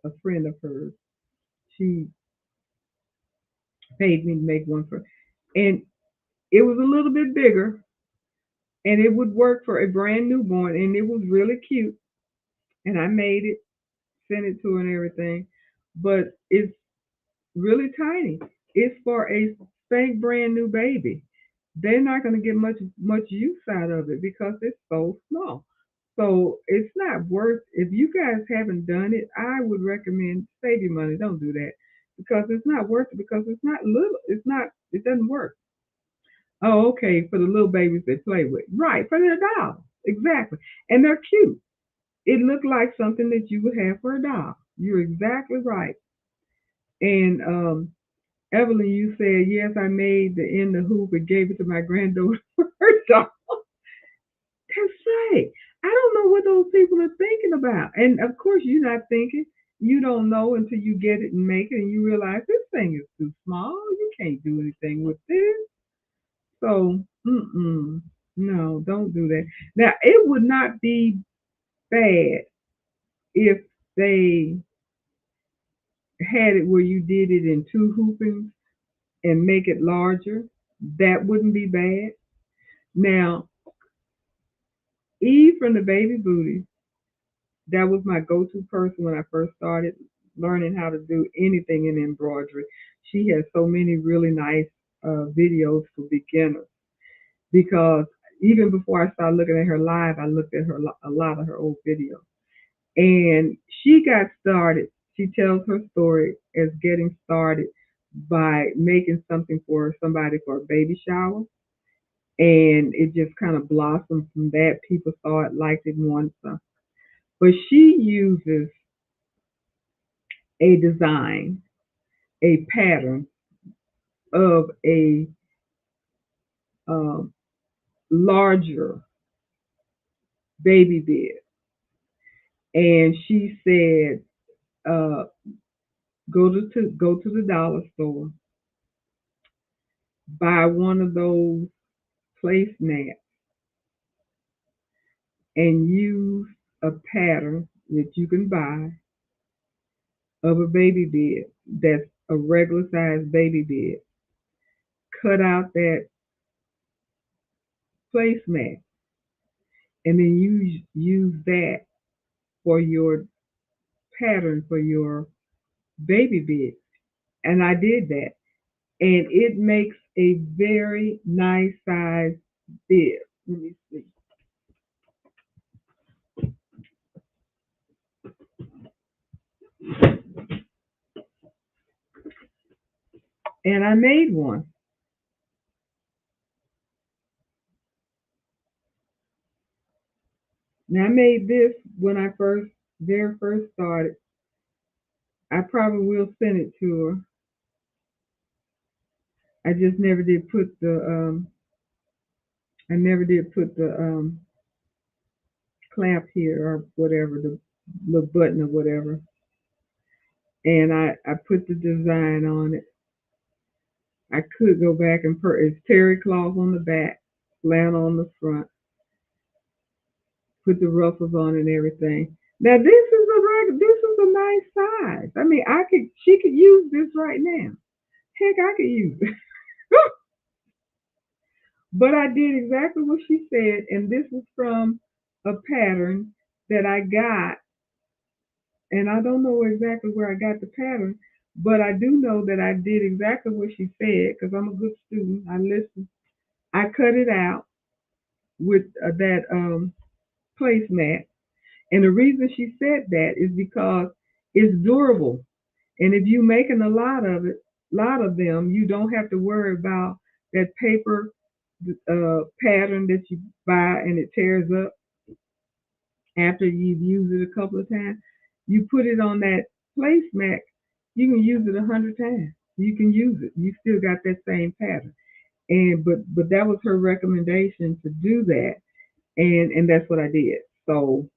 a friend of hers. She paid me to make one for, and it was a little bit bigger, and it would work for a brand newborn, and it was really cute. And I made it, sent it to her and everything, but it's really tiny. It's for a spank brand new baby. They're not going to get much use out of it because it's so small. So it's not worth. If you guys haven't done it, I would recommend save your money. Don't do that because it's not worth it because it's not little. It's not. It doesn't work. Oh, okay, for the little babies they play with, right? For their dolls, exactly, and they're cute. It looked like something that you would have for a doll. You're exactly right. And Evelyn, you said, yes, I made the end the hoop and gave it to my granddaughter for her doll. That's right. I don't know what those people are thinking about. And of course, you're not thinking. You don't know until you get it and make it and you realize this thing is too small. You can't do anything with this. So, no, don't do that. Now, it would not be bad if they had it where you did it in two hoopings and make it larger. That wouldn't be bad. Now, Eve from the Baby Booty, that was my go-to person when I first started learning how to do anything in embroidery. She has so many really nice videos for beginners because even before I started looking at her live, I looked at a lot of her old videos. And she got started. She tells her story as getting started by making something for somebody for a baby shower. And it just kind of blossomed from that. People saw it, liked it, and wanted some. But she uses a design, a pattern of a um, larger baby bed. And she said, uh, go to the dollar store, buy one of those placemats and use a pattern that you can buy of a baby bed that's a regular size baby bed. Cut out that placemat and then use that for your pattern for your baby bed. And I did that. And it makes a very nice size bed. Let me see. and I made one. Now I made this when I very first started. I probably will send it to her. I just never did put the I never did put the clamp here or whatever, the little button or whatever. And I put the design on it. I could go back and it's terry cloth on the back, flannel on the front, put the ruffles on and everything. Now this is a nice size. I mean, she could use this right now. Heck, I could use it. But I did exactly what she said, and this was from a pattern that I got, and I don't know exactly where I got the pattern, but I do know that I did exactly what she said because I'm a good student. I listened. I cut it out with that placemat, and the reason she said that is because it's durable, and if you're making lot of them, you don't have to worry about that paper pattern that you buy and it tears up after you've used it a couple of times. You put it on that placemat, you can use it 100 times. You can use it. You still got that same pattern. And but that was her recommendation to do that, and that's what I did. So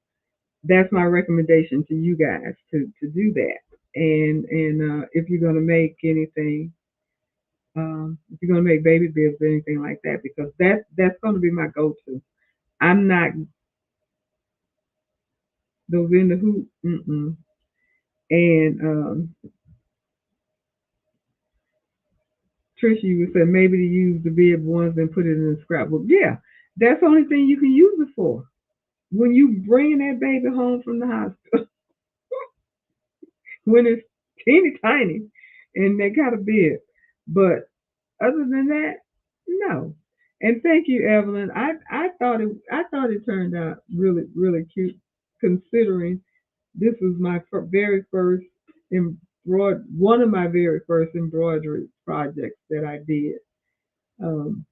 that's my recommendation to you guys to do that. And if you're gonna make anything, if you're gonna make baby bibs or anything like that, because that's gonna be my go-to. I'm not those in the hoop. Mm-mm. And Trisha, you would say maybe to use the bib ones and put it in the scrapbook. Yeah, that's the only thing you can use it for. When you bringing that baby home from the hospital, when it's teeny tiny, and they got a bib. But other than that, no. And thank you, Evelyn. I thought it turned out really cute, considering this was my very first one of my very first embroidery projects that I did. Um,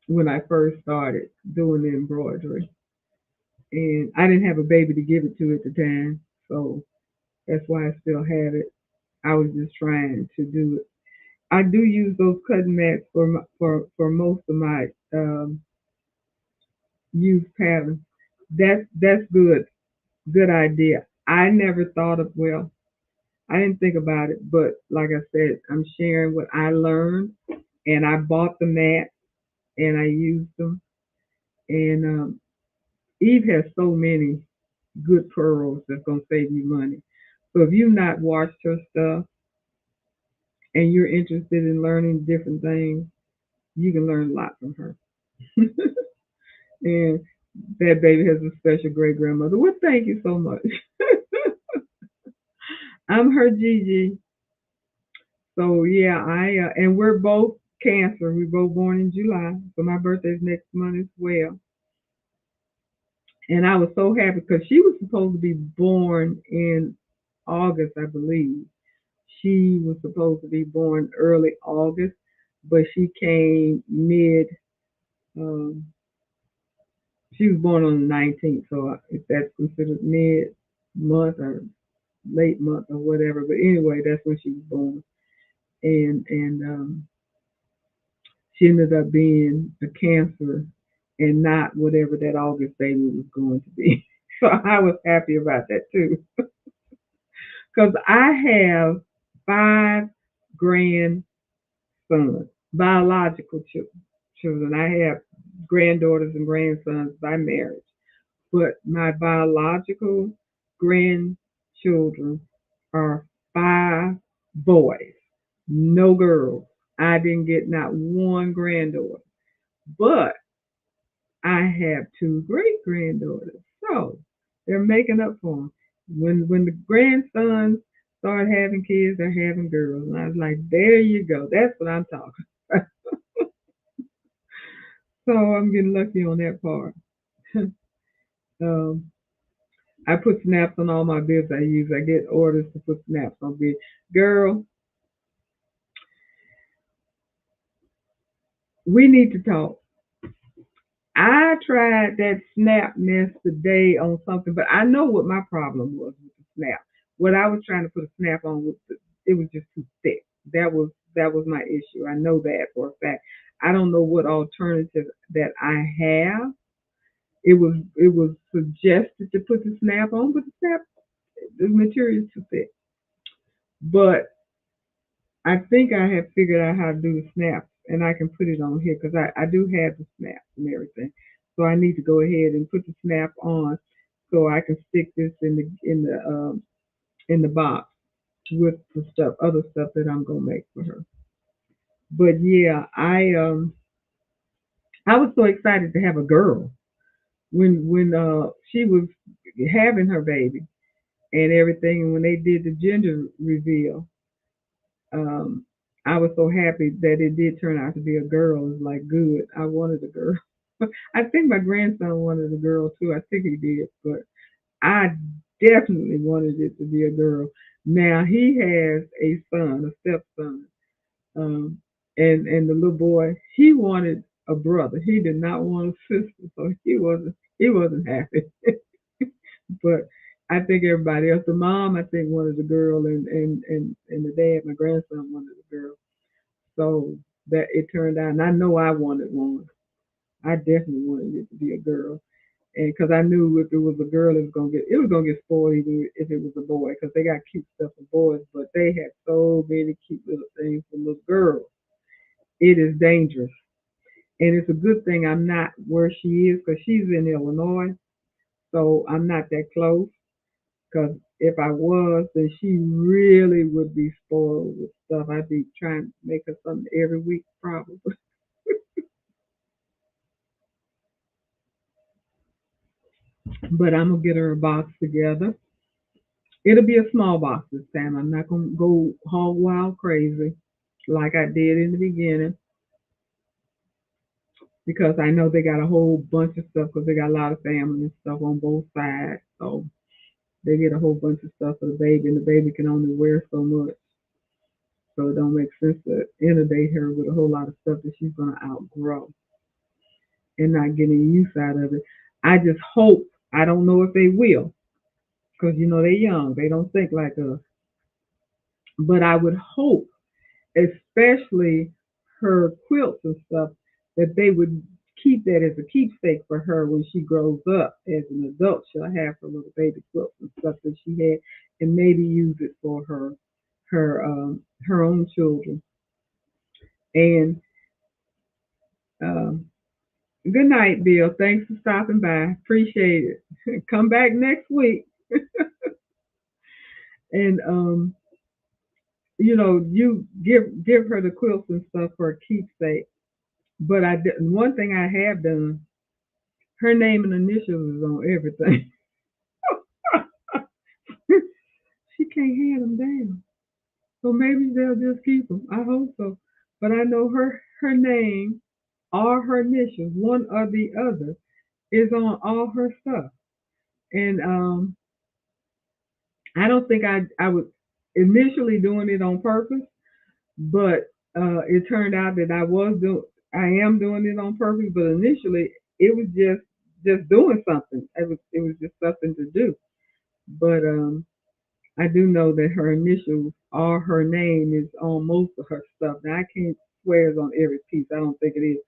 when I first started doing the embroidery. And I didn't have a baby to give it to at the time, so that's why I still have it. I was just trying to do it. I do use those cutting mats for most of my use patterns. That's good idea. I never thought of I didn't think about it, but like I said, I'm sharing what I learned, and I bought the mat and I used them, and Eve has so many good pearls that's gonna save you money. So if you've not watched her stuff and you're interested in learning different things, you can learn a lot from her. And that baby has a special great grandmother. Well, thank you so much. I'm her Gigi. So yeah, I and we're both Cancer. We both born in July, so my birthday's next month as well. And I was so happy because she was supposed to be born in August, I believe. She was supposed to be born early August, but she came mid. Um, she was born on the 19th, so if that's considered mid month or late month or whatever. But anyway, that's when she was born, and she ended up being a Cancer and not whatever that August baby was going to be. So I was happy about that too, because I have 5 grandsons, biological children. I have granddaughters and grandsons by marriage, but my biological grandchildren are 5 boys, no girls. I didn't get not one granddaughter, but I have 2 great granddaughters. So they're making up for them. When the grandsons start having kids, they're having girls. And I was like, there you go. That's what I'm talking about. So I'm getting lucky on that part. um, I put snaps on all my bibs I use. I get orders to put snaps on bibs. Girl, We need to talk. I tried that snap nest today on something, but I know what my problem was with the snap. What I was trying to put a snap on was it was just too thick. That was my issue. I know that for a fact. I don't know what alternative that I have. It was suggested to put the snap on, but the material is too thick. But I think I have figured out how to do the snaps, and I can put it on here because I do have the snaps and everything. So I need to go ahead and put the snap on so I can stick this in the box with the stuff, other stuff that I'm gonna make for her. But yeah, I was so excited to have a girl when she was having her baby and everything, and when they did the gender reveal, um, I was so happy that it did turn out to be a girl. It was like good. I wanted a girl. I think my grandson wanted a girl too. I think he did, but I definitely wanted it to be a girl. Now he has a son, a stepson, um, and the little boy he wanted a brother. He did not want a sister, so he wasn't happy. But I think everybody else, the mom I think wanted a girl, and the dad, my grandson wanted a girl. So that it turned out, and I know I wanted one. I definitely wanted it to be a girl, and because I knew if it was a girl, it was gonna get spoiled even if it was a boy, because they got cute stuff for boys, but they had so many cute little things for little girls. It is dangerous, and it's a good thing I'm not where she is because she's in Illinois, so I'm not that close. Because if I was, then she really would be spoiled with stuff. I'd be trying to make her something every week, probably. But I'm gonna get her a box together. It'll be a small box this time. I'm not gonna go hog wild crazy like I did in the beginning because I know they got a whole bunch of stuff because they got a lot of family and stuff on both sides. So they get a whole bunch of stuff for the baby, and the baby can only wear so much. So it don't make sense to inundate her with a whole lot of stuff that she's gonna outgrow and not getting use out of it. I just hope. I don't know if they will because they're young. They don't think like us. But I would hope, especially her quilts and stuff, that they would keep that as a keepsake for her when she grows up as an adult. She'll have her little baby quilts and stuff that she had, and maybe use it for her own children. And um, good night, Bill. Thanks for stopping by. Appreciate it. Come back next week, and you give her the quilts and stuff for a keepsake. But one thing I have done. Her name and initials is on everything. She can't hand them down. So maybe they'll just keep them. I hope so. But I know her name or her initials, one or the other, is on all her stuff. And I don't think I was initially doing it on purpose, but it turned out that I am doing it on purpose. But initially, it was just doing something. It was just something to do. But I do know that her initials or her name is on most of her stuff. Now I can't swear it's on every piece. I don't think it is,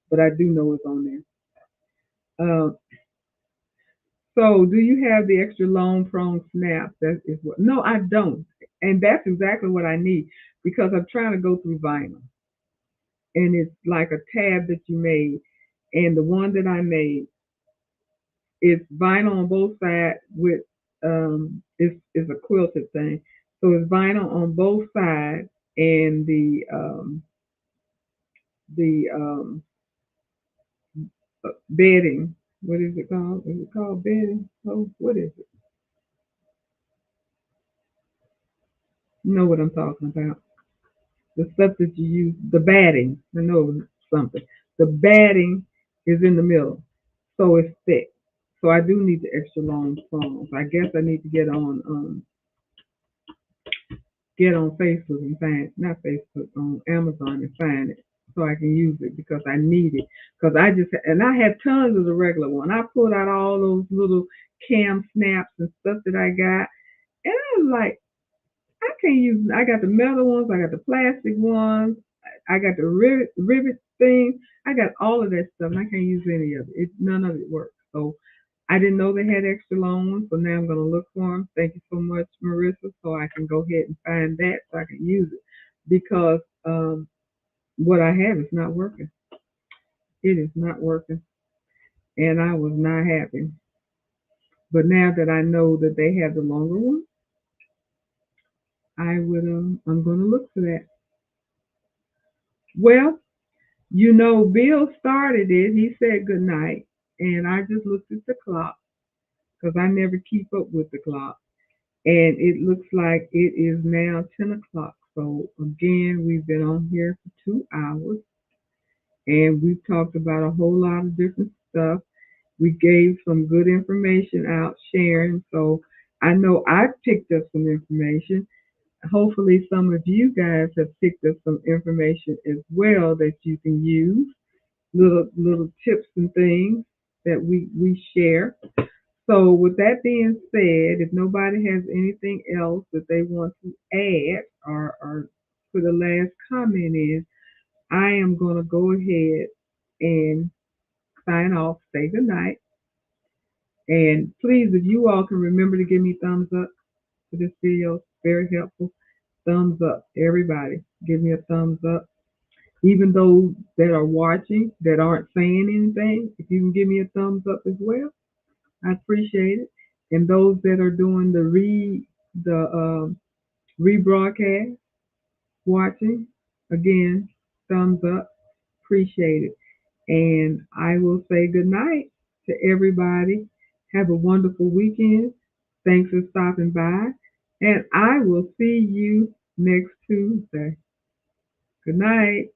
but I do know it's on there. So, do you have the extra long prong snap? That is what. No, I don't, and that's exactly what I need because I'm trying to go through vinyl, and it's like a tab that you made, and the one that I made is vinyl on both sides with is a quilted thing. So it's vinyl on both sides and the bedding. What is it called? Is it called bedding? Oh, what is it? You know what I'm talking about? The stuff that you use, the batting. I know something. The batting is in the middle, so it's thick. So I do need the extra long prongs. I guess I need to get on Facebook and find not Facebook on Amazon and find it. so I can use it because I need it. Because I had tons of the regular one. I pulled out all those little cam snaps and stuff that I got, and I was like, I can't use. I got the metal ones, I got the plastic ones, I got the rivet thing. I got all of that stuff, and I can't use any of it. None of it works. So I didn't know they had extra long ones, so now I'm going to look for them. Thank you so much, Marissa, so I can go ahead and find that so I can use it because what I have is not working. It is not working, and I was not happy. But now that I know that they have the longer one, I would. I'm going to look for that. Well, Bill started it. He said good night, and I just looked at the clock because I never keep up with the clock, and it looks like it is now 10 o'clock. So again, we've been on here for 2 hours, and we've talked about a whole lot of different stuff. We gave some good information out, sharing. So I know I've picked up some information. Hopefully, some of you guys have picked up some information as well that you can use. Little tips and things that we share. So with that being said, if nobody has anything else that they want to add or for the last comment is, I am going to go ahead and sign off, say good night. And please, if you all can remember to give me thumbs up for this video, it's very helpful. Thumbs up, everybody. Give me a thumbs up. Even those that are watching that aren't saying anything, if you can give me a thumbs up as well, I appreciate it. And those that are doing the rebroadcast, watching, again, thumbs up, appreciate it. And I will say good night to everybody. Have a wonderful weekend. Thanks for stopping by. And I will see you next Tuesday. Good night.